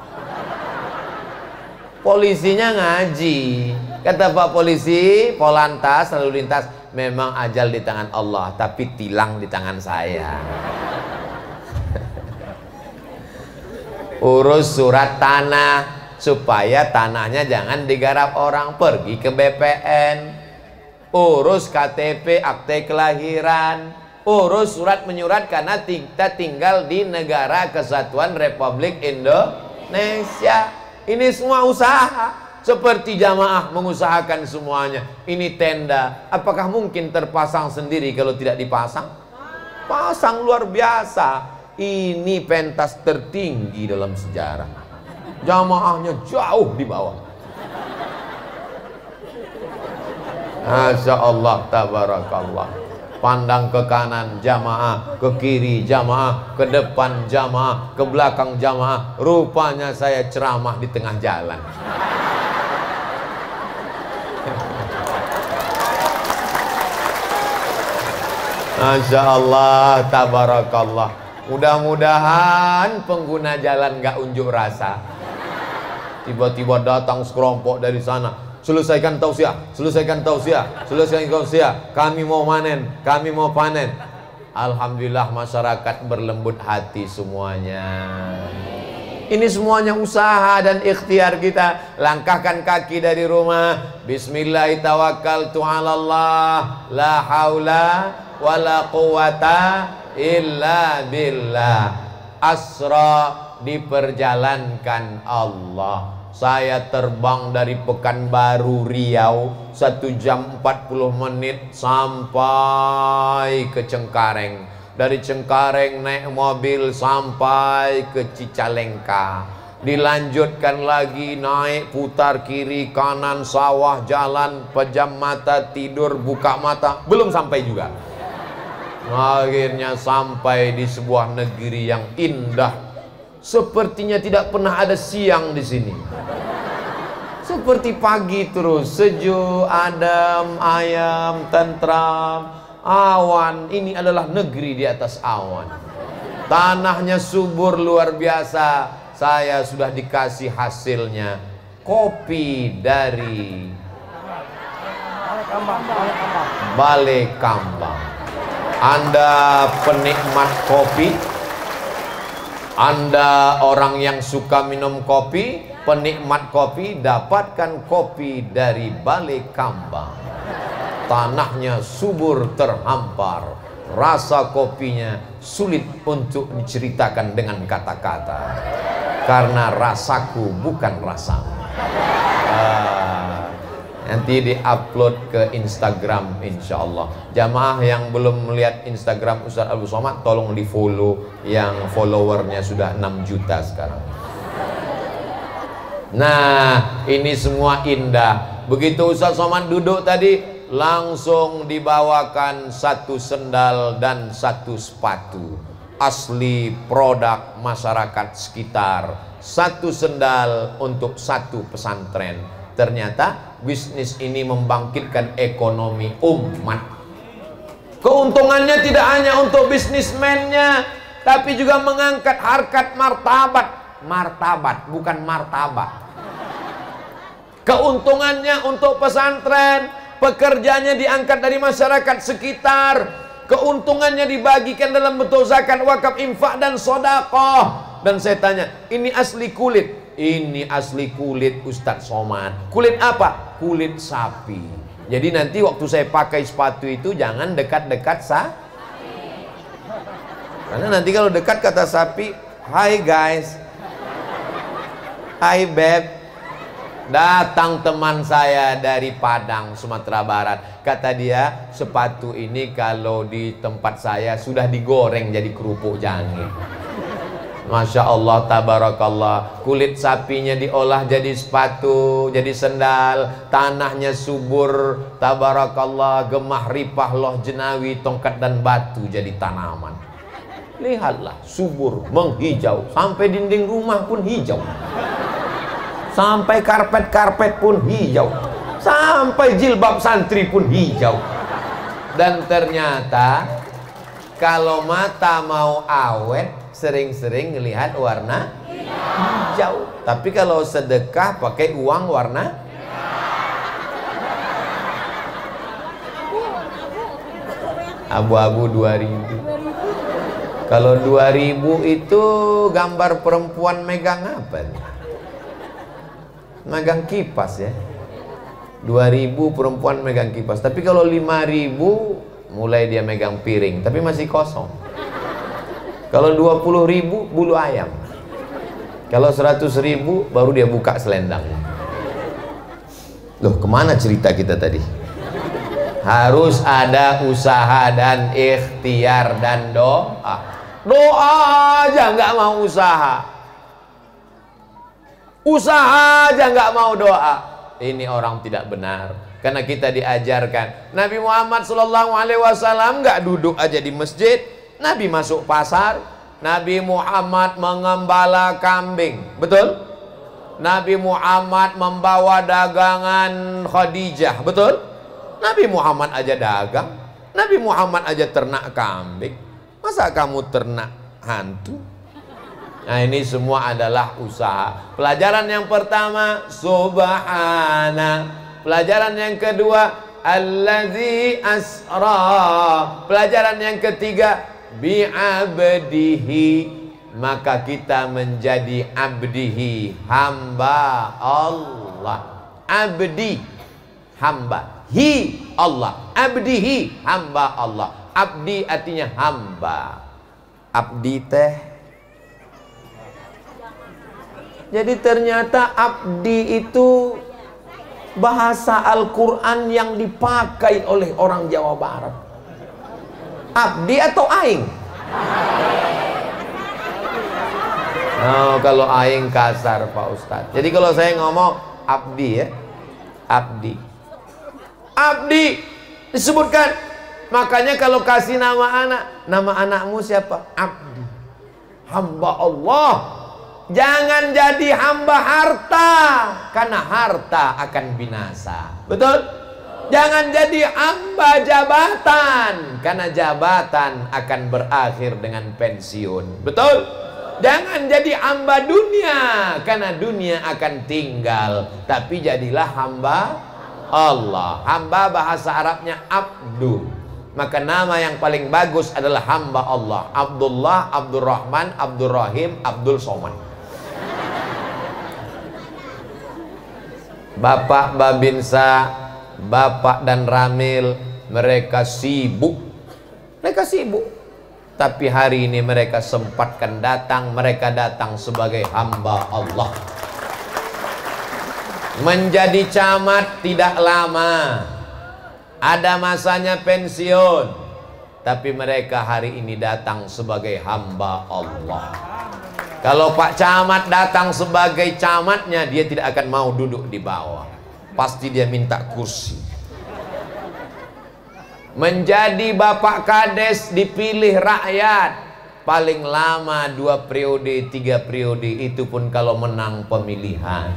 Polisinya ngaji. Kata Pak Polisi, Polantas, lalu lintas, memang ajal di tangan Allah, tapi tilang di tangan saya. urus surat tanah supaya tanahnya jangan digarap orang, pergi ke BPN, urus KTP akte kelahiran, urus surat menyurat karena kita tinggal di negara kesatuan Republik Indonesia. Ini semua usaha. Seperti jamaah mengusahakan semuanya. Ini tenda, apakah mungkin terpasang sendiri kalau tidak dipasang? Pasang luar biasa. Ini pentas tertinggi dalam sejarah. Jamaahnya jauh di bawah. Masya Allah, tabarakallah. Pandang ke kanan jamaah, ke kiri jamaah, ke depan jamaah, ke belakang jamaah. Rupanya saya ceramah di tengah jalan. Masya Allah, tabarakallah. Mudah-mudahan pengguna jalan gak unjuk rasa. Tiba-tiba datang sekelompok dari sana, selesaikan tausiah, selesaikan tausiah, selesaikan tausiah. Kami mau manen, kami mau panen. Alhamdulillah masyarakat berlembut hati semuanya. Ini semuanya usaha dan ikhtiar kita. Langkahkan kaki dari rumah. Bismillahirrahmanirrahim. La haula wala quwata illa billah. Asra, diperjalankan Allah. Saya terbang dari Pekanbaru Riau 1 jam 40 menit sampai ke Cengkareng. Dari Cengkareng naik mobil sampai ke Cicalengka. Dilanjutkan lagi naik putar kiri kanan sawah jalan, pejam mata tidur buka mata, belum sampai juga. Akhirnya sampai di sebuah negeri yang indah. Sepertinya tidak pernah ada siang di sini. Seperti pagi terus, sejuk, adem, ayam, tentram, awan. Ini adalah negeri di atas awan. Tanahnya subur luar biasa. Saya sudah dikasih hasilnya. Kopi dari Balai Kambang. Anda penikmat kopi, Anda orang yang suka minum kopi, penikmat kopi, dapatkan kopi dari Balai Kambang. Tanahnya subur terhampar, rasa kopinya sulit untuk diceritakan dengan kata-kata, karena rasaku bukan rasamu. Nanti di-upload ke Instagram insyaallah. Jamaah yang belum melihat Instagram Ustaz Abdul Somad, tolong di-follow, yang followernya sudah 6 juta sekarang. Nah, ini semua indah. Begitu Ustaz Somad duduk tadi, langsung dibawakan 1 sendal dan 1 sepatu. Asli produk masyarakat sekitar. 1 sendal untuk 1 pesantren. Ternyata bisnis ini membangkitkan ekonomi umat. Keuntungannya tidak hanya untuk bisnismennya, tapi juga mengangkat harkat martabat. Martabat, bukan martabak. Keuntungannya untuk pesantren, pekerjanya diangkat dari masyarakat sekitar. Keuntungannya dibagikan dalam bentuk zakat, wakaf, infak, dan sedekah. Dan saya tanya, ini asli kulit? Ini asli kulit Ustadz Somad. Kulit apa? Kulit sapi. Jadi nanti waktu saya pakai sepatu itu jangan dekat-dekat sapi. Karena nanti kalau dekat kata sapi, "Hai guys, hai beb." Datang teman saya dari Padang, Sumatera Barat. Kata dia, sepatu ini kalau di tempat saya sudah digoreng jadi kerupuk jange. Masya Allah, tabarakallah. Kulit sapinya diolah jadi sepatu, jadi sendal. Tanahnya subur, tabarakallah. Gemah ripah, loh jenawi, tongkat dan batu jadi tanaman. Lihatlah, subur, menghijau. Sampai dinding rumah pun hijau. Sampai karpet-karpet pun hijau. Sampai jilbab santri pun hijau. Dan ternyata kalau mata mau awet, sering-sering melihat warna hijau. Tapi kalau sedekah pakai uang warna abu-abu 2000. Kalau 2000 itu gambar perempuan megang apa? Megang kipas ya. 2000 perempuan megang kipas. Tapi kalau 5000 mulai dia megang piring, tapi masih kosong. Kalau 20.000 bulu ayam. Kalau 100.000 baru dia buka selendang. Loh, kemana cerita kita tadi? Harus ada usaha dan ikhtiar dan doa. Doa aja nggak mau usaha. Usaha aja nggak mau doa. Ini orang tidak benar. Karena kita diajarkan Nabi Muhammad SAW nggak duduk aja di masjid. Nabi masuk pasar. Nabi Muhammad mengembala kambing. Betul? Nabi Muhammad membawa dagangan Khadijah. Betul? Nabi Muhammad aja dagang. Nabi Muhammad aja ternak kambing. Masa kamu ternak hantu? Nah, ini semua adalah usaha. Pelajaran yang pertama, subhana. Pelajaran yang kedua, allazi asra. Pelajaran yang ketiga, bi'abdihi. Maka kita menjadi abdihi, hamba Allah. Abdi, hamba. Hi Allah, abdihi, hamba Allah. Abdi artinya hamba. Abdi teh. Jadi ternyata abdi itu bahasa Al-Quran yang dipakai oleh orang Jawa Barat. Abdi atau aing? Oh, kalau aing kasar Pak Ustadz. Jadi kalau saya ngomong abdi ya, abdi. Abdi disebutkan. Makanya kalau kasih nama anak, nama anakmu siapa? Abdi, hamba Allah. Jangan jadi hamba harta, karena harta akan binasa. Betul? Jangan jadi hamba jabatan, karena jabatan akan berakhir dengan pensiun. Betul? Jangan jadi hamba dunia, karena dunia akan tinggal. Tapi jadilah hamba Allah. Hamba bahasa Arabnya abdu. Maka nama yang paling bagus adalah hamba Allah. Abdullah, Abdurrahman, Abdurrahim, Abdul Somad. Bapak Babinsa, Bapak dan Ramil, mereka sibuk. Mereka sibuk. Tapi hari ini mereka sempatkan datang. Mereka datang sebagai hamba Allah. Menjadi camat tidak lama, ada masanya pensiun, tapi mereka hari ini datang sebagai hamba Allah. Kalau Pak Camat datang sebagai camatnya, dia tidak akan mau duduk di bawah, pasti dia minta kursi. Menjadi Bapak Kades dipilih rakyat, paling lama 2 periode, 3 periode, itu pun kalau menang pemilihan.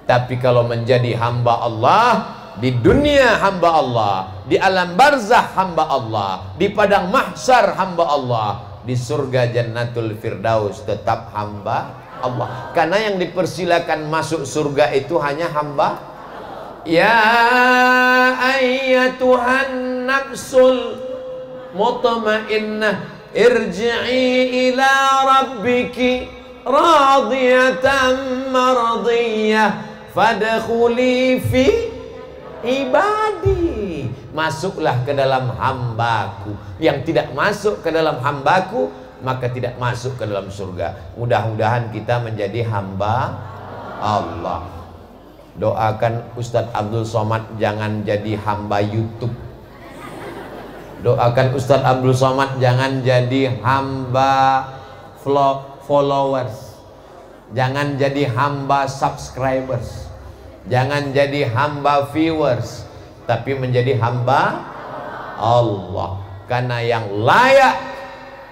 Tapi kalau menjadi hamba Allah, di dunia hamba Allah, di alam barzah hamba Allah, di padang mahsyar hamba Allah, di surga Jannatul Firdaus tetap hamba Allah. Karena yang dipersilakan masuk surga itu hanya hamba. Ya ayyatuhan nafsul mutmainnah, irji'i ila rabbiki radiyatan mardiyah, fadkhuli fi ibadi. Masuklah ke dalam hambaku. Yang tidak masuk ke dalam hambaku, maka tidak masuk ke dalam surga. Mudah-mudahan kita menjadi hamba Allah. Doakan Ustadz Abdul Somad jangan jadi hamba YouTube. Doakan Ustadz Abdul Somad jangan jadi hamba followers. Jangan jadi hamba subscribers. Jangan jadi hamba viewers, tapi menjadi hamba Allah. Karena yang layak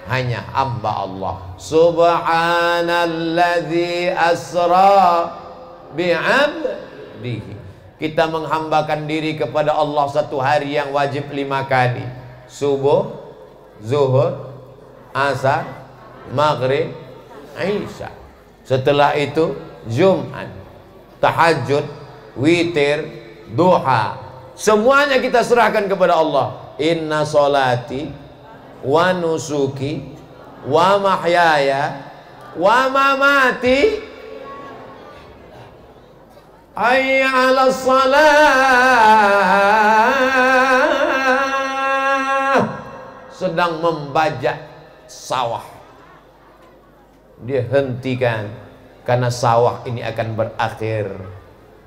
hanya hamba Allah. Subhanalladzi asra bi'abdihi. Kita menghambakan diri kepada Allah satu hari yang wajib 5 kali. Subuh, zuhur, asar, maghrib, isya. Setelah itu Jumat, tahajud, witir, duha. Semuanya kita serahkan kepada Allah. Inna solati wa nusuki wa mahyaya wa mamati hayya 'alas shalah. Sedang membajak sawah, dia hentikan karena sawah ini akan berakhir,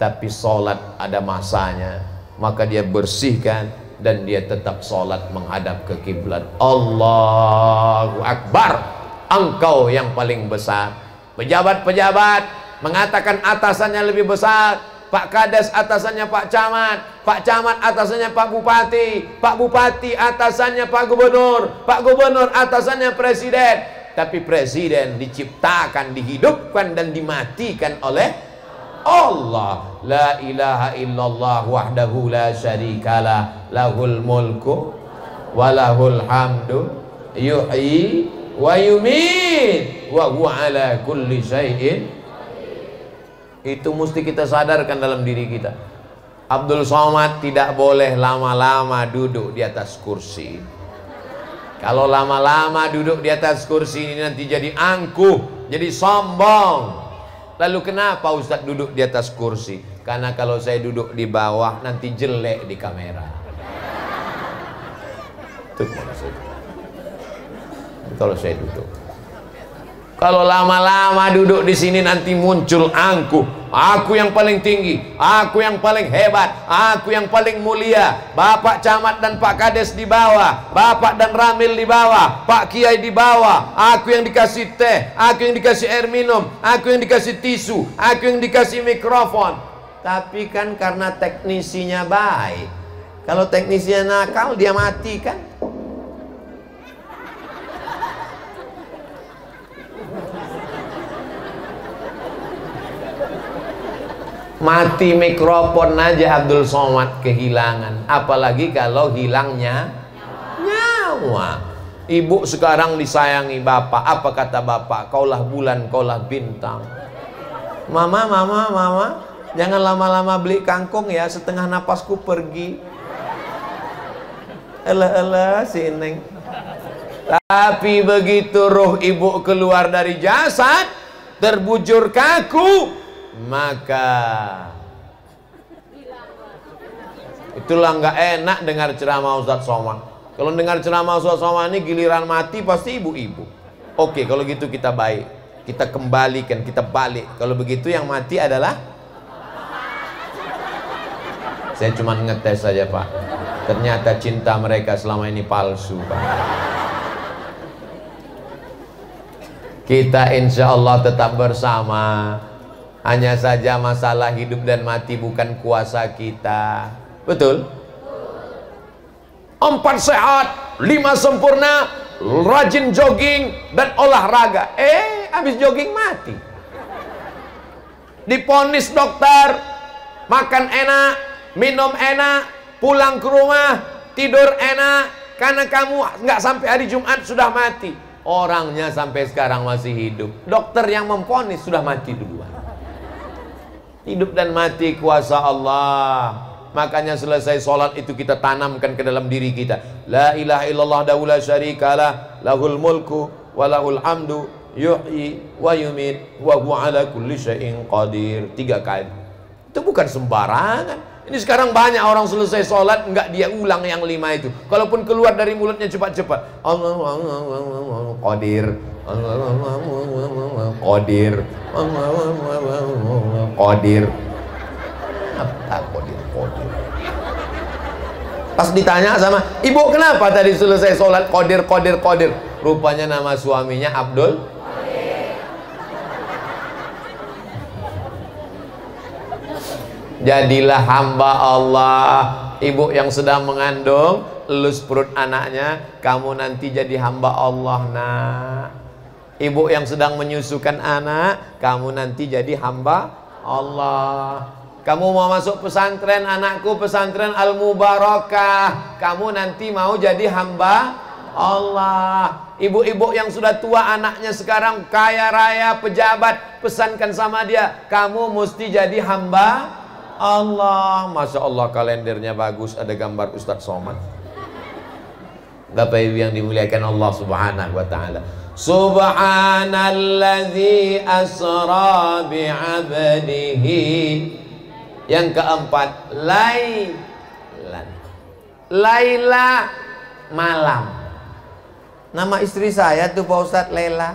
tapi sholat ada masanya, maka dia bersihkan dan dia tetap sholat menghadap ke kiblat. Allahu Akbar. Engkau yang paling besar. Pejabat-pejabat mengatakan atasannya lebih besar. Pak Kades atasannya Pak Camat, Pak Camat atasannya Pak Bupati, Pak Bupati atasannya Pak Gubernur, Pak Gubernur atasannya Presiden. Tapi Presiden diciptakan, dihidupkan dan dimatikan oleh Allah. La ilaha illallah wahdahu la syarikalah, lahul mulku wa lahul hamdu yuhyi wa yumit wa huwa ala kulli syai'in. Itu mesti kita sadarkan dalam diri kita. Abdul Somad tidak boleh lama-lama duduk di atas kursi. Kalau lama-lama duduk di atas kursi ini nanti jadi angkuh, jadi sombong. Lalu kenapa Ustadz duduk di atas kursi? Karena kalau saya duduk di bawah nanti jelek di kamera. Itu kalau saya duduk. Kalau lama-lama duduk di sini nanti muncul angkuh. Aku yang paling tinggi, aku yang paling hebat, aku yang paling mulia. Bapak Camat dan Pak Kades di bawah, Bapak dan Ramil di bawah, Pak Kiai di bawah. Aku yang dikasih teh, aku yang dikasih air minum, aku yang dikasih tisu, aku yang dikasih mikrofon. Tapi kan karena teknisinya baik. Kalau teknisinya nakal, dia mati kan. Mati mikrofon aja Abdul Somad kehilangan, apalagi kalau hilangnya nyawa. Ibu sekarang disayangi bapak, apa kata bapak? Kaulah bulan, kaulah bintang. Mama, mama, mama, jangan lama-lama beli kangkung ya, setengah napasku pergi. Elah si Neng. Tapi begitu roh ibu keluar dari jasad, terbujur kaku, maka itulah nggak enak dengar ceramah Ustadz Somad. Kalau dengar ceramah Ustadz Somad ini giliran mati pasti ibu-ibu. Oke, kalau gitu kita baik, kita kembalikan, kita balik. Kalau begitu yang mati adalah, saya cuma ngetes saja Pak. Ternyata cinta mereka selama ini palsu Pak. Kita insya Allah tetap bersama. Hanya saja masalah hidup dan mati bukan kuasa kita. Betul? 4 sehat, 5 sempurna, rajin jogging dan olahraga. Habis jogging mati. Diponis dokter, makan enak, minum enak, pulang ke rumah, tidur enak. Karena kamu nggak sampai hari Jumat sudah mati. Orangnya sampai sekarang masih hidup. Dokter yang memponis sudah mati duluan. Hidup dan mati kuasa Allah. Makanya selesai sholat itu kita tanamkan ke dalam diri kita. La ilaha illallah wahdahu la syarikalah, lahul mulku wa lahul hamdu yuhyi wa yumit wa huwa ala kulli syai'in qadir. 3 kali. Itu bukan sembarangan. Ini sekarang banyak orang selesai sholat enggak dia ulang yang 5 itu. Kalaupun keluar dari mulutnya cepat-cepat. Allah qadir. Qadir. Qadir. Apa qadir? Qadir. Pas ditanya sama ibu, kenapa tadi selesai sholat qadir, qadir, qadir? Rupanya nama suaminya Abdul. Jadilah hamba Allah. Ibu yang sedang mengandung, elus perut anaknya, kamu nanti jadi hamba Allah nak. Ibu yang sedang menyusukan anak, kamu nanti jadi hamba Allah. Kamu mau masuk pesantren, anakku pesantren Al-Mubarakah, kamu nanti mau jadi hamba Allah. Ibu-ibu yang sudah tua anaknya sekarang kaya raya pejabat, pesankan sama dia, kamu mesti jadi hamba Allah. Masya Allah kalendernya bagus, ada gambar Ustadz Somad. Bapak Ibu yang dimuliakan Allah Subhanahu wa Ta'ala, Subhanalladzi asra bi'abdihi. Yang keempat, lailan. Laila, malam. Nama istri saya tuh Pak Ustadz Lela.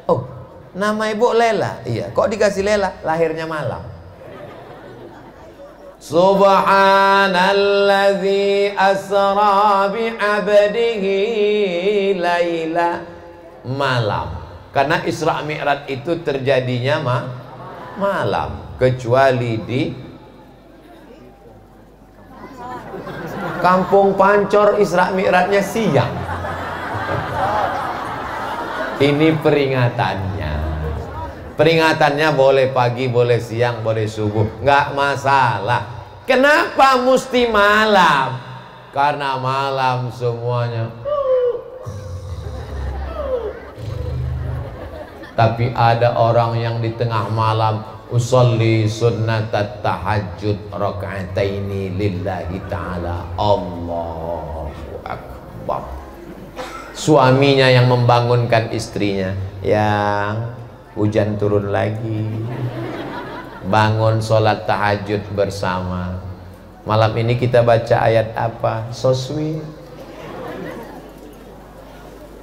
Oh, nama ibu Lela. Iya, kok dikasih Lela? Lahirnya malam. Subhanalladzi asra bi'abdihi laila, malam. Karena Isra Mi'raj itu terjadinya malam, kecuali di Kampung Pancor Isra Mi'rajnya siang. Ini peringatannya. Peringatannya boleh pagi, boleh siang, boleh subuh, nggak masalah. Kenapa mesti malam? Karena malam semuanya. Tapi ada orang yang di tengah malam usolli sunnatat tahajud rakaataini lillahi ta'ala. Allahu Akbar. Suaminya yang membangunkan istrinya, yang hujan turun lagi, bangun sholat tahajud bersama. Malam ini kita baca ayat apa? So sweet.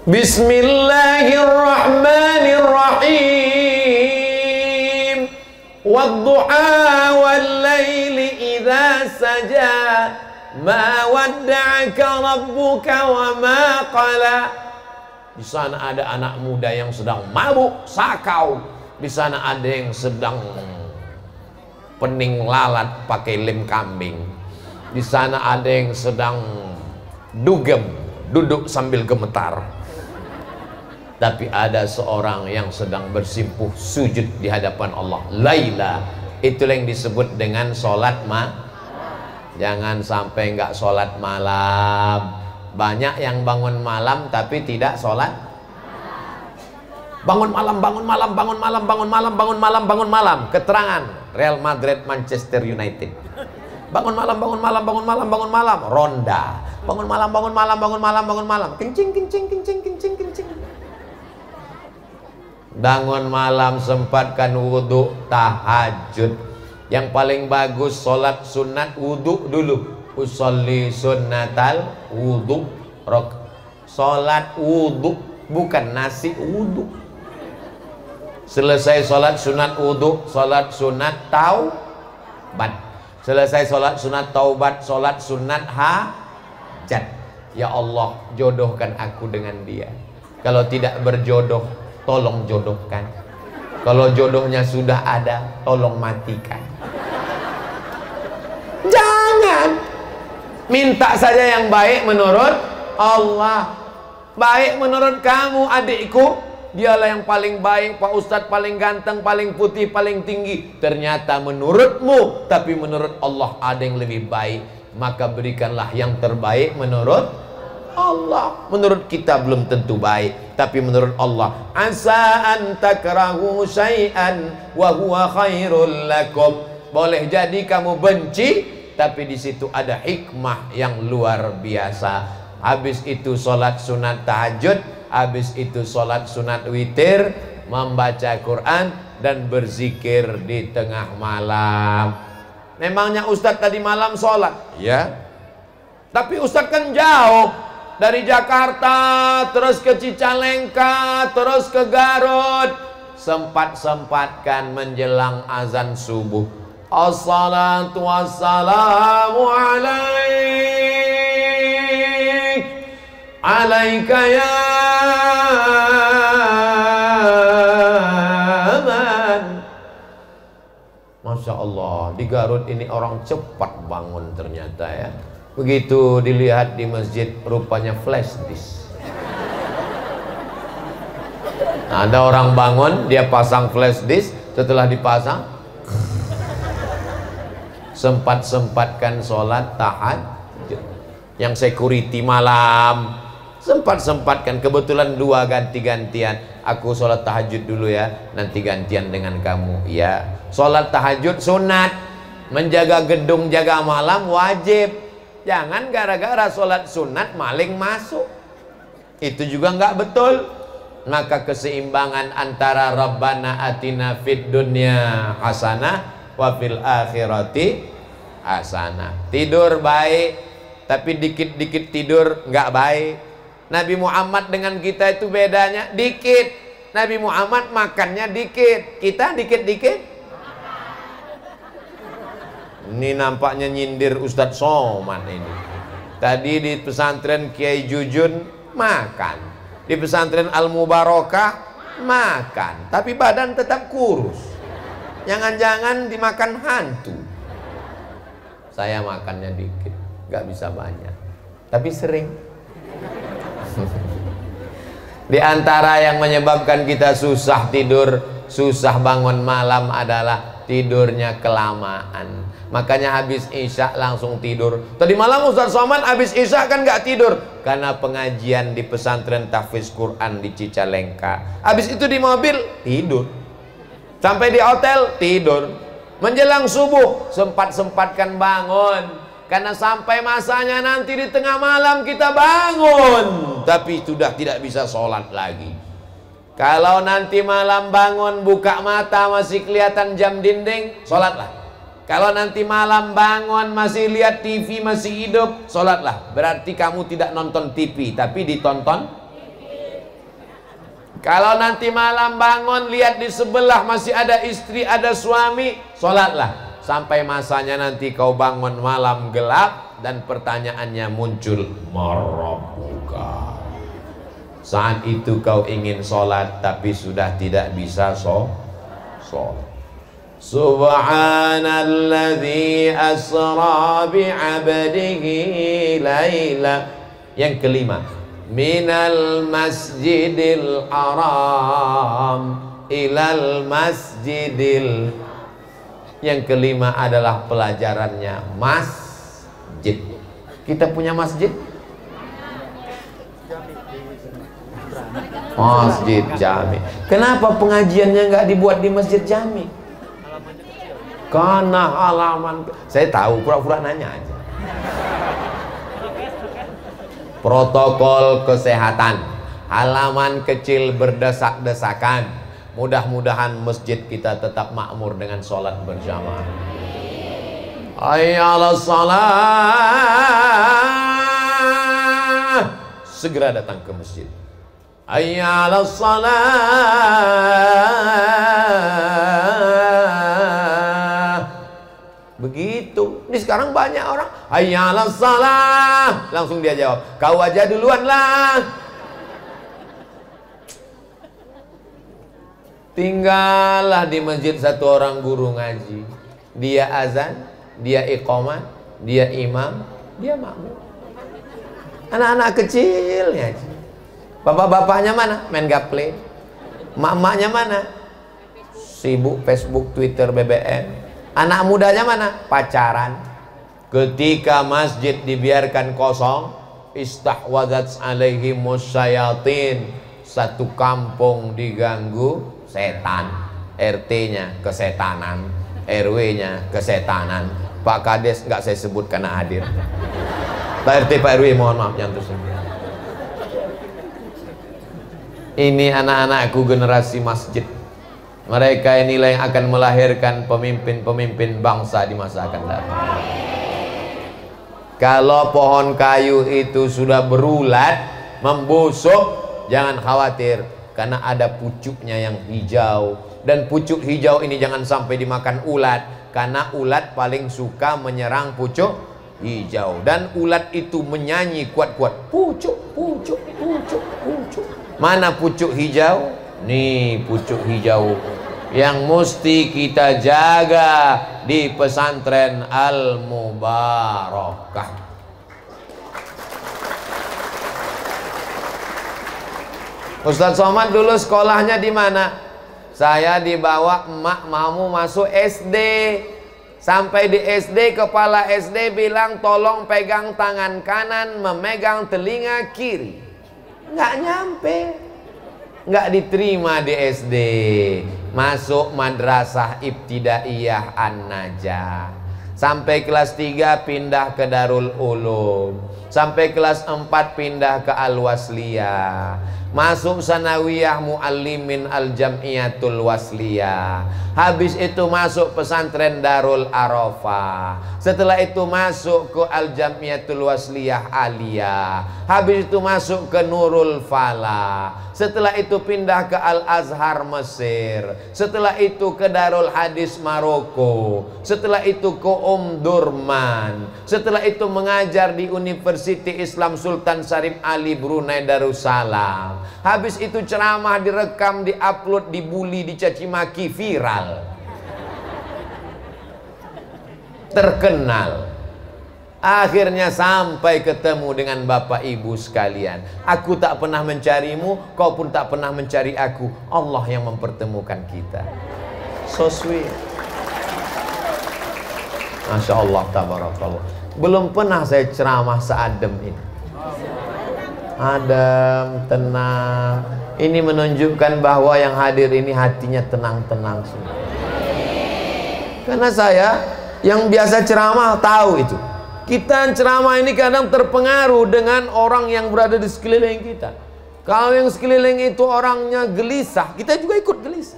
Bismillahirrahmanirrahim. Wadduha wallaili idza saja, ma wadda'aka rabbuka wa ma qala. Di sana ada anak muda yang sedang mabuk sakau. Di sana ada yang sedang pening lalat pakai lem kambing. Di sana ada yang sedang dugem, duduk sambil gemetar. Tapi ada seorang yang sedang bersimpuh sujud di hadapan Allah. Laila, itulah yang disebut dengan sholat Jangan sampai nggak sholat malam. Banyak yang bangun malam tapi tidak sholat. Bangun malam, bangun malam, bangun malam, bangun malam, bangun malam, bangun malam. Keterangan Real Madrid, Manchester United. Bangun malam, bangun malam, bangun malam, bangun malam. Ronda. Bangun malam, bangun malam, bangun malam, bangun malam. Kencing, kencing, kencing, kencing, kencing. Bangun malam, sempatkan wudhu tahajud. Yang paling bagus sholat sunat wudhu dulu. Usolli sunnatal wudhu rok. Sholat wudhu, bukan nasi wudhu. Selesai sholat sunat wudhu, sholat sunat taubat. Selesai sholat sunat taubat, sholat sunat hajat. Ya Allah, jodohkan aku dengan dia. Kalau tidak berjodoh, tolong jodohkan. Kalau jodohnya sudah ada, tolong matikan. Jangan minta saja yang baik menurut Allah. Baik menurut kamu adikku, dialah yang paling baik, Pak Ustadz paling ganteng, paling putih, paling tinggi. Ternyata menurutmu, tapi menurut Allah ada yang lebih baik. Maka berikanlah yang terbaik menurut Allah. Menurut kita belum tentu baik, tapi menurut Allah. Asa an takrahu syai'an wa huwa khairul lakum. Boleh jadi kamu benci, tapi di situ ada hikmah yang luar biasa. Habis itu sholat sunat tahajud, habis itu sholat sunat witir, membaca Quran dan berzikir di tengah malam. Memangnya Ustadz tadi malam sholat? Ya. Tapi Ustadz kan jauh. Dari Jakarta, terus ke Cicalengka, terus ke Garut. Sempat-sempatkan menjelang azan subuh. Assalatu wassalamu alaik, alaika ya man. Masya Allah, di Garut ini orang cepat bangun ternyata ya. Begitu dilihat di masjid, rupanya flash disk. Nah, ada orang bangun, dia pasang flash disk, setelah dipasang sempat-sempatkan sholat tahajud. Yang security malam sempat-sempatkan, kebetulan dua ganti-gantian. Aku sholat tahajud dulu ya, nanti gantian dengan kamu ya. Sholat tahajud sunat, menjaga gedung jaga malam wajib. Jangan gara-gara sholat sunat maling masuk. Itu juga nggak betul. maka keseimbangan antara Rabbana atina fid dunya hasanah wa fil akhirati hasanah. Tidur baik, tapi dikit-dikit tidur nggak baik. Nabi Muhammad dengan kita itu bedanya dikit. Nabi Muhammad makannya dikit, kita dikit-dikit. Ini nampaknya nyindir Ustadz Somad ini. Tadi di pesantren Kiai Jujun makan, di pesantren Al Mubarakah makan, tapi badan tetap kurus. Jangan-jangan dimakan hantu. Saya makannya dikit, nggak bisa banyak, tapi sering. Di antara yang menyebabkan kita susah tidur, susah bangun malam adalah tidurnya kelamaan. Makanya habis isya langsung tidur. Tadi malam Ustaz Somad habis isya kan nggak tidur karena pengajian di pesantren tahfiz Quran di Cicalengka. Habis itu di mobil tidur, sampai di hotel tidur. Menjelang subuh sempat-sempatkan bangun, karena sampai masanya nanti di tengah malam kita bangun, tapi sudah tidak bisa sholat lagi. Kalau nanti malam bangun buka mata masih kelihatan jam dinding, sholatlah. Kalau nanti malam bangun masih lihat TV masih hidup, sholatlah. Berarti kamu tidak nonton TV tapi ditonton. Kalau nanti malam bangun lihat di sebelah masih ada istri ada suami, sholatlah. Sampai masanya nanti kau bangun malam gelap dan pertanyaannya muncul, Marabbuka. Saat itu kau ingin sholat tapi sudah tidak bisa sholat. Subhanalladzi asra bi'abdihi laila. Yang kelima, minal masjidil haram ilal masjidil. Yang kelima adalah pelajarannya masjid. Kita punya masjid? Masjid Jami. Kenapa pengajiannya nggak dibuat di masjid Jami? Karena halaman, saya tahu, pura-pura nanya aja. Protokol kesehatan, halaman kecil berdesak-desakan. Mudah-mudahan masjid kita tetap makmur dengan sholat berjamaah. Hayya 'alas shalah. Segera datang ke masjid. Hayya 'alas shalah. Begitu. Ini sekarang banyak orang hayya 'alas shalah, langsung dia jawab, kau aja duluan lah. Tinggallah di masjid satu orang guru ngaji. Dia azan, dia iqamah, dia imam, dia makmum. Anak-anak kecil ngaji. Bapak-bapaknya mana? Main gaple. Mak-maknya mana? Sibuk Facebook, Twitter, BBM. Anak mudanya mana? Pacaran. Ketika masjid dibiarkan kosong, istahwadzat alaihimus syayatin. Satu kampung diganggu setan. RT-nya kesetanan, RW-nya kesetanan. Pak Kades nggak saya sebut karena hadir. Pak RT, Pak RW mohon maaf yang tersebut. Ini anak-anakku generasi masjid. Mereka inilah yang akan melahirkan pemimpin-pemimpin bangsa di masa akan datang. Kalau pohon kayu itu sudah berulat, membusuk, jangan khawatir, karena ada pucuknya yang hijau. Dan pucuk hijau ini jangan sampai dimakan ulat, karena ulat paling suka menyerang pucuk hijau. Dan ulat itu menyanyi kuat-kuat, pucuk, pucuk, pucuk, pucuk. Mana pucuk hijau? Nih pucuk hijau yang mesti kita jaga di pesantren Al Mubarakah. Ustadz Somad dulu sekolahnya di mana? Saya dibawa emak mau masuk SD. Sampai di SD, kepala SD bilang tolong pegang tangan kanan, memegang telinga kiri. Nggak nyampe, nggak diterima di SD. Masuk madrasah ibtidaiyah An-Najah. Sampai kelas 3 pindah ke Darul Ulum. Sampai kelas 4 pindah ke Al-Wasliyah. masuk sanawiyah muallimin al-jam'iyatul wasliyah, habis itu masuk pesantren Darul Arafah, setelah itu masuk ke al-jam'iyatul wasliyah aliyah, habis itu masuk ke Nurul Falah, setelah itu pindah ke Al-Azhar Mesir, setelah itu ke Darul Hadis Maroko, setelah itu ke Durman, setelah itu mengajar di Universiti Islam Sultan Syarif Ali Brunei Darussalam, habis itu ceramah direkam, diupload, dibully, dicaci maki, viral, terkenal. Akhirnya sampai ketemu dengan Bapak Ibu sekalian. Aku tak pernah mencarimu, kau pun tak pernah mencari aku. Allah yang mempertemukan kita. So sweet. Masya Allah, tabarakallah. Belum pernah saya ceramah seadem ini. Adem, tenang. Ini menunjukkan bahwa yang hadir ini hatinya tenang-tenang semua. Karena saya yang biasa ceramah tahu itu. Kita ceramah ini kadang terpengaruh dengan orang yang berada di sekeliling kita. Kalau yang sekeliling itu orangnya gelisah, kita juga ikut gelisah.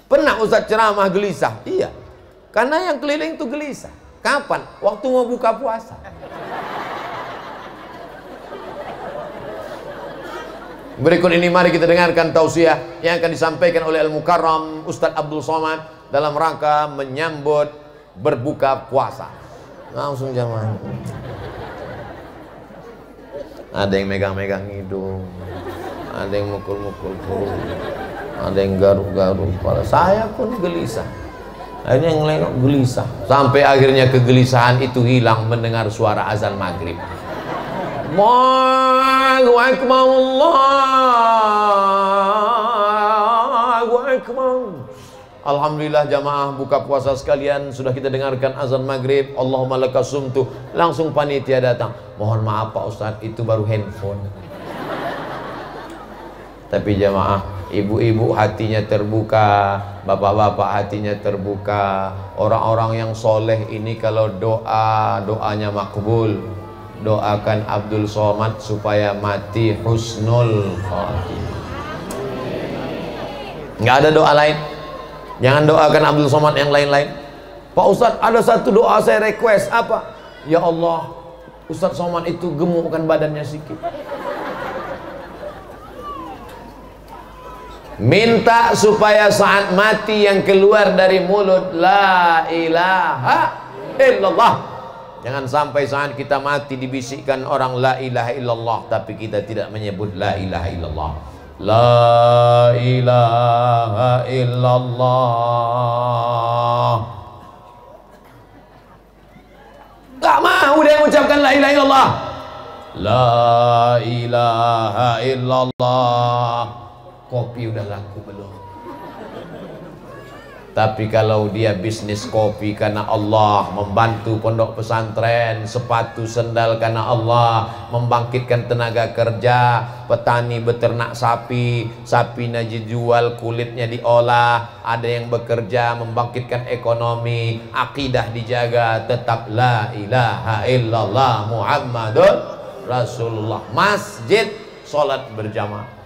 Pernah Ustaz ceramah gelisah? Iya. Karena yang keliling itu gelisah. Kapan? Waktu mau buka puasa. Berikut ini mari kita dengarkan tausiah yang akan disampaikan oleh Al-Mukarram Ustaz Abdul Somad dalam rangka menyambut berbuka puasa. Langsung jamaah. Ada yang megang-megang hidung, ada yang mukul-mukul perut, ada yang garuk-garuk kepala. Saya pun gelisah. Akhirnya yang ngelengok gelisah. Sampai akhirnya kegelisahan itu hilang mendengar suara azan maghrib. Allahu Akbar, Allahu Akbar. Alhamdulillah jamaah buka puasa sekalian, sudah kita dengarkan azan maghrib. Allahumma lakas sumtu. Langsung panitia datang. Mohon maaf Pak Ustadz, itu baru handphone. Tapi jamaah, ibu-ibu hatinya terbuka, bapak-bapak hatinya terbuka. Orang-orang yang soleh ini kalau doanya makbul. Doakan Abdul Somad supaya mati husnul khatimah. Nggak ada doa lain. Jangan doakan Abdul Somad yang lain-lain. Pak Ustadz, ada satu doa saya request. Apa? Ya Allah, Ustadz Somad itu gemukkan badannya sedikit. Minta supaya saat mati yang keluar dari mulut la ilaha illallah. Jangan sampai saat kita mati dibisikkan orang la ilaha illallah, tapi kita tidak menyebut la ilaha illallah. La ilaha illallah. Gak mau dia mengucapkan la ilaha illallah. La ilaha illallah. Kopi udah laku belum? Tapi kalau dia bisnis kopi karena Allah, membantu pondok pesantren, sepatu sendal karena Allah, membangkitkan tenaga kerja, petani beternak sapi, sapinya dijual, kulitnya diolah, ada yang bekerja membangkitkan ekonomi, akidah dijaga, tetap la ilaha illallah Muhammadun Rasulullah. Masjid, sholat berjamaah.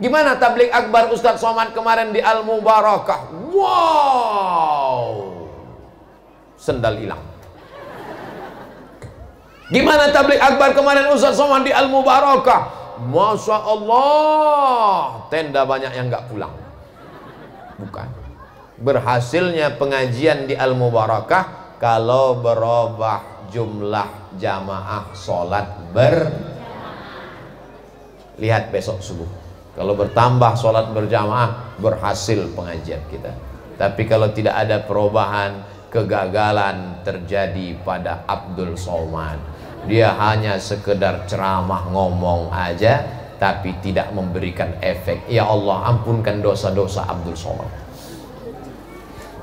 Gimana tablik akbar Ustadz Somad kemarin di Al-Mubarakah? Wow, sendal hilang. Gimana tablik akbar kemarin Ustadz Somad di Al-Mubarakah? Masya Allah, tenda banyak yang nggak pulang. Bukan. Berhasilnya pengajian di Al-Mubarakah kalau berubah jumlah jamaah sholat lihat besok subuh. Kalau bertambah sholat berjamaah, berhasil pengajian kita. Tapi kalau tidak ada perubahan, kegagalan terjadi pada Abdul Somad. Dia hanya sekedar ceramah ngomong aja, tapi tidak memberikan efek. Ya Allah, ampunkan dosa-dosa Abdul Somad.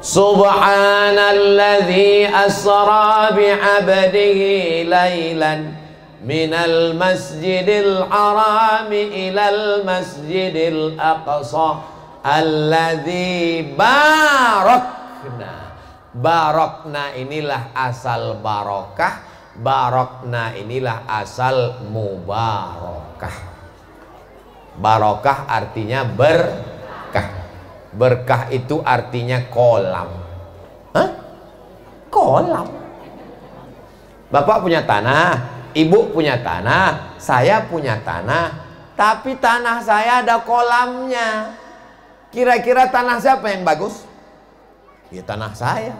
Subhanalladzi asra bi'abdihi laylan minal masjidil harami ilal masjidil aqsa alladzi barakna. Barakna inilah asal barokah, barakna inilah asal mubarakah. Barokah artinya berkah. Berkah itu artinya kolam. Hah? Kolam. Bapak punya tanah, ibu punya tanah, saya punya tanah, tapi tanah saya ada kolamnya. Kira-kira tanah siapa yang bagus? Ya tanah saya.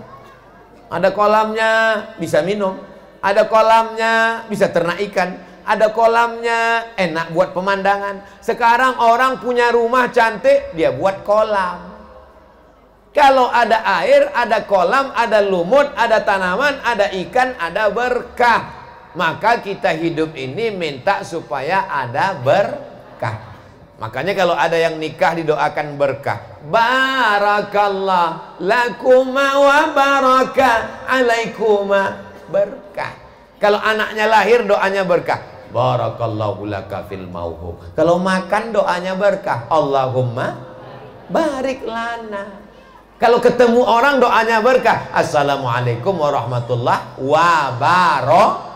Ada kolamnya, bisa minum. Ada kolamnya, bisa ternak ikan. Ada kolamnya, enak buat pemandangan. Sekarang orang punya rumah cantik, dia buat kolam. Kalau ada air, ada kolam, ada lumut, ada tanaman, ada ikan, ada berkah. Maka kita hidup ini minta supaya ada berkah. Makanya kalau ada yang nikah didoakan berkah. Barakallah lakuma wa baraka alaikuma, berkah. Kalau anaknya lahir doanya berkah. Barakallahu laka fil mauhub. Kalau makan doanya berkah. Allahumma barik lana. Kalau ketemu orang doanya berkah. Assalamualaikum warahmatullahi wabarakatuh.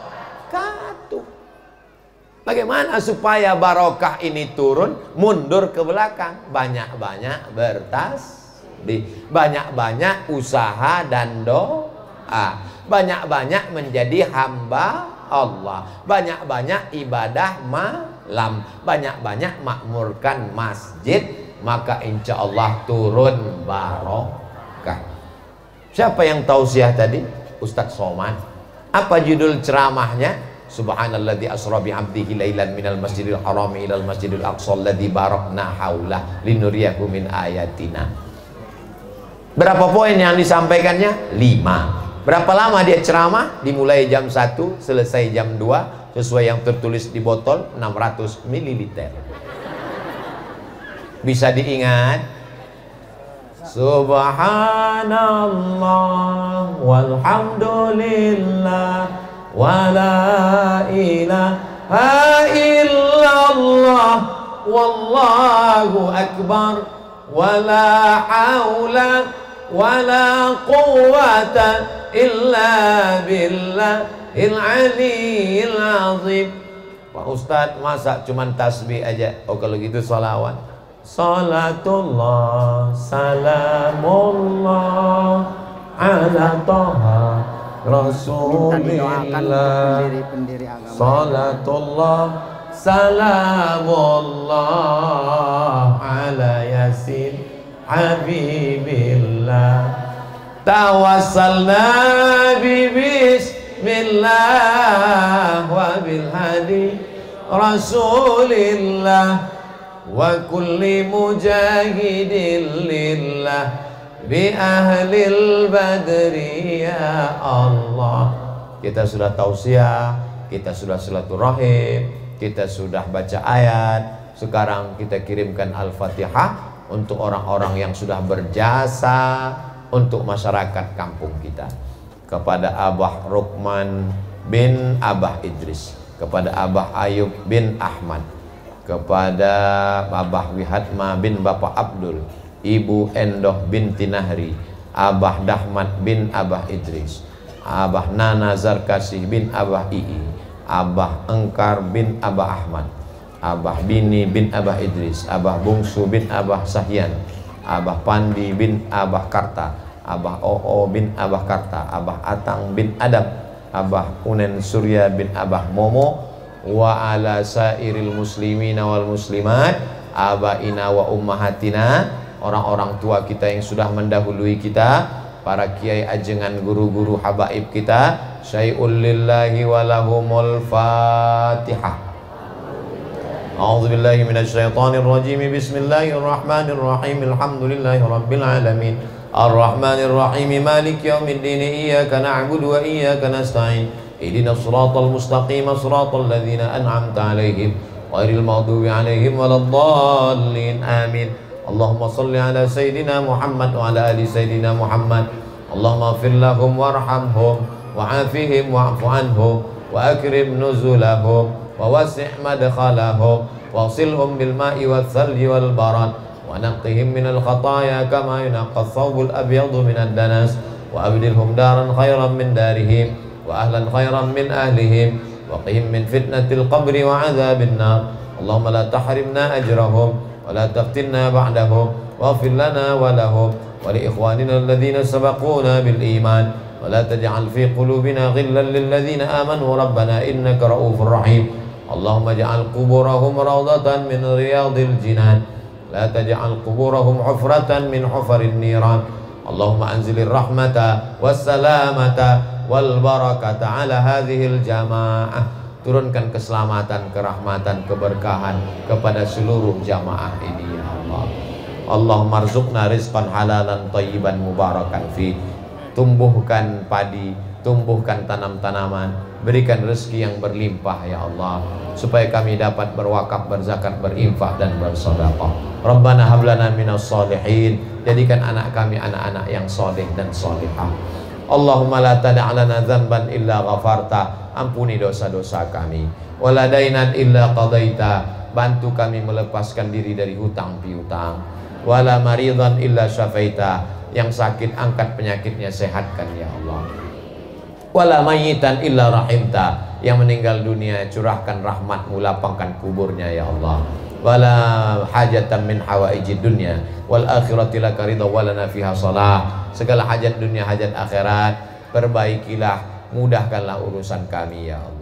Bagaimana supaya barokah ini turun? Mundur ke belakang. Banyak-banyak bertasbih, banyak-banyak usaha dan doa, banyak-banyak menjadi hamba Allah, banyak-banyak ibadah malam, banyak-banyak makmurkan masjid. Maka insya Allah turun barokah. Siapa yang tausiah tadi? Ustadz Somad. Apa judul ceramahnya? Subhanalladzi asra bi 'abdihi lailan minal masjidil harami ilal masjidil aqsa alladzi barakna haulah linuriyahu min ayatina. Berapa poin yang disampaikannya? 5. Berapa lama dia ceramah? Dimulai jam 1, selesai jam 2, sesuai yang tertulis di botol 600 ml. Bisa diingat? Subhanallah walhamdulillah wala ilaha illallah wallahu akbar wala haula wala quwwata illa billahil aliyyil azim. Pak Ustadz, masa cuman tasbih aja? Oh kalau gitu sholawat. Salatullah salamullah ala toha Rasulillah. Salatullah salamullah ala yasin habibillah. Tawassalna bi bismillah wa bil hadi Rasulillah wa kulli mujahidin lillah bi ahlil badri ya Allah. Kita sudah tausiah, kita sudah silaturahim, kita sudah baca ayat. Sekarang kita kirimkan Al-Fatihah untuk orang-orang yang sudah berjasa untuk masyarakat kampung kita. Kepada Abah Rukman bin Abah Idris, kepada Abah Ayub bin Ahmad, kepada Abah Wihatma bin Bapak Abdul, Ibu Endoh binti Nahri, Abah Dahmat bin Abah Idris, Abah Nana Zarkasih bin Abah Ii, Abah Engkar bin Abah Ahmad, Abah Bini bin Abah Idris, Abah Bungsu bin Abah Sahyan, Abah Pandi bin Abah Karta, Abah Oo bin Abah Karta, Abah Atang bin Adam, Abah Unen Surya bin Abah Momo, wa ala sairil muslimina wal muslimat abaina wa ummahatina, orang-orang tua kita yang sudah mendahului kita, para kiai ajengan, guru-guru habaib kita. Syai'ul lillahi walahumul fatihah. A'udzubillahi minasyaitonir rajim. Bismillahirrahmanirrahim. Alhamdulillahi rabbil alamin. Ar-Rahmanir Rahim. Maliki yaumiddin. Iyyaka na'budu wa iyyaka nasta'in. Ihdinas siratal mustaqim, siratal ladzina an'amta 'alaihim ghairil maghdubi 'alaihim waladdallin. Amin. Allahumma shalli ala sayidina Muhammad wa ala ali sayidina Muhammad. Allahumma ighfir lahum warhamhum wa'afihim wa'fu anhum wa akrim nuzulahum wa wasi' madkhalahum waghsilhum bil ma'i wal thalji wal barad wa naqqihim minal khataaya kama yunqqa ath-thawbul abyadu minad danas wa abdilhum daran khairan min darihim wa ahlan khairan min ahlihim wa qihim min fitnatil qabri wa adhabin nar. Allahumma la tahrimna ajrahum wa la taftinna ba'dahum waghfir lana wa lahum wa li ikhwanina alladhina sabaquna bil iman wa la taj'al fi qulubina ghillan lil ladzina amanu rabbana innaka ra'ufur rahim. Allahumma ja'al quburahum rawdatan min riyadil jinan la taj'al quburahum hufratan min hufarin niran. Allahumma anzilir rahmata wassalamata wal barakata ala hadhil jamaah. Turunkan keselamatan, kerahmatan, keberkahan kepada seluruh jamaah ini ya Allah. Allahumma arzuqna rizqan halalan thayyiban mubarakan fi. Tumbuhkan padi, tumbuhkan tanam-tanaman, berikan rezeki yang berlimpah ya Allah, supaya kami dapat berwakaf, berzakat, berinfak dan bersedekah. Rabbana hab lana minas solihin. Jadikan anak kami anak-anak yang soleh dan solihah. Allahumma la tada' lana dzanban illa ghafarta. Ampuni dosa-dosa kami. Wala dainan illa qadaita. Bantu kami melepaskan diri dari hutang piutang. Wala maridan illa syafaita. Yang sakit angkat penyakitnya, sehatkan ya Allah. Wala mayyitan illa rahimta. Yang meninggal dunia curahkan rahmatmu, lapangkan kuburnya ya Allah. Wala hajatan min hawaijid dunya wal akhirati laka ridha walana fiha salah. Segala hajat dunia, hajat akhirat, perbaikilah, mudahkanlah urusan kami ya Allah.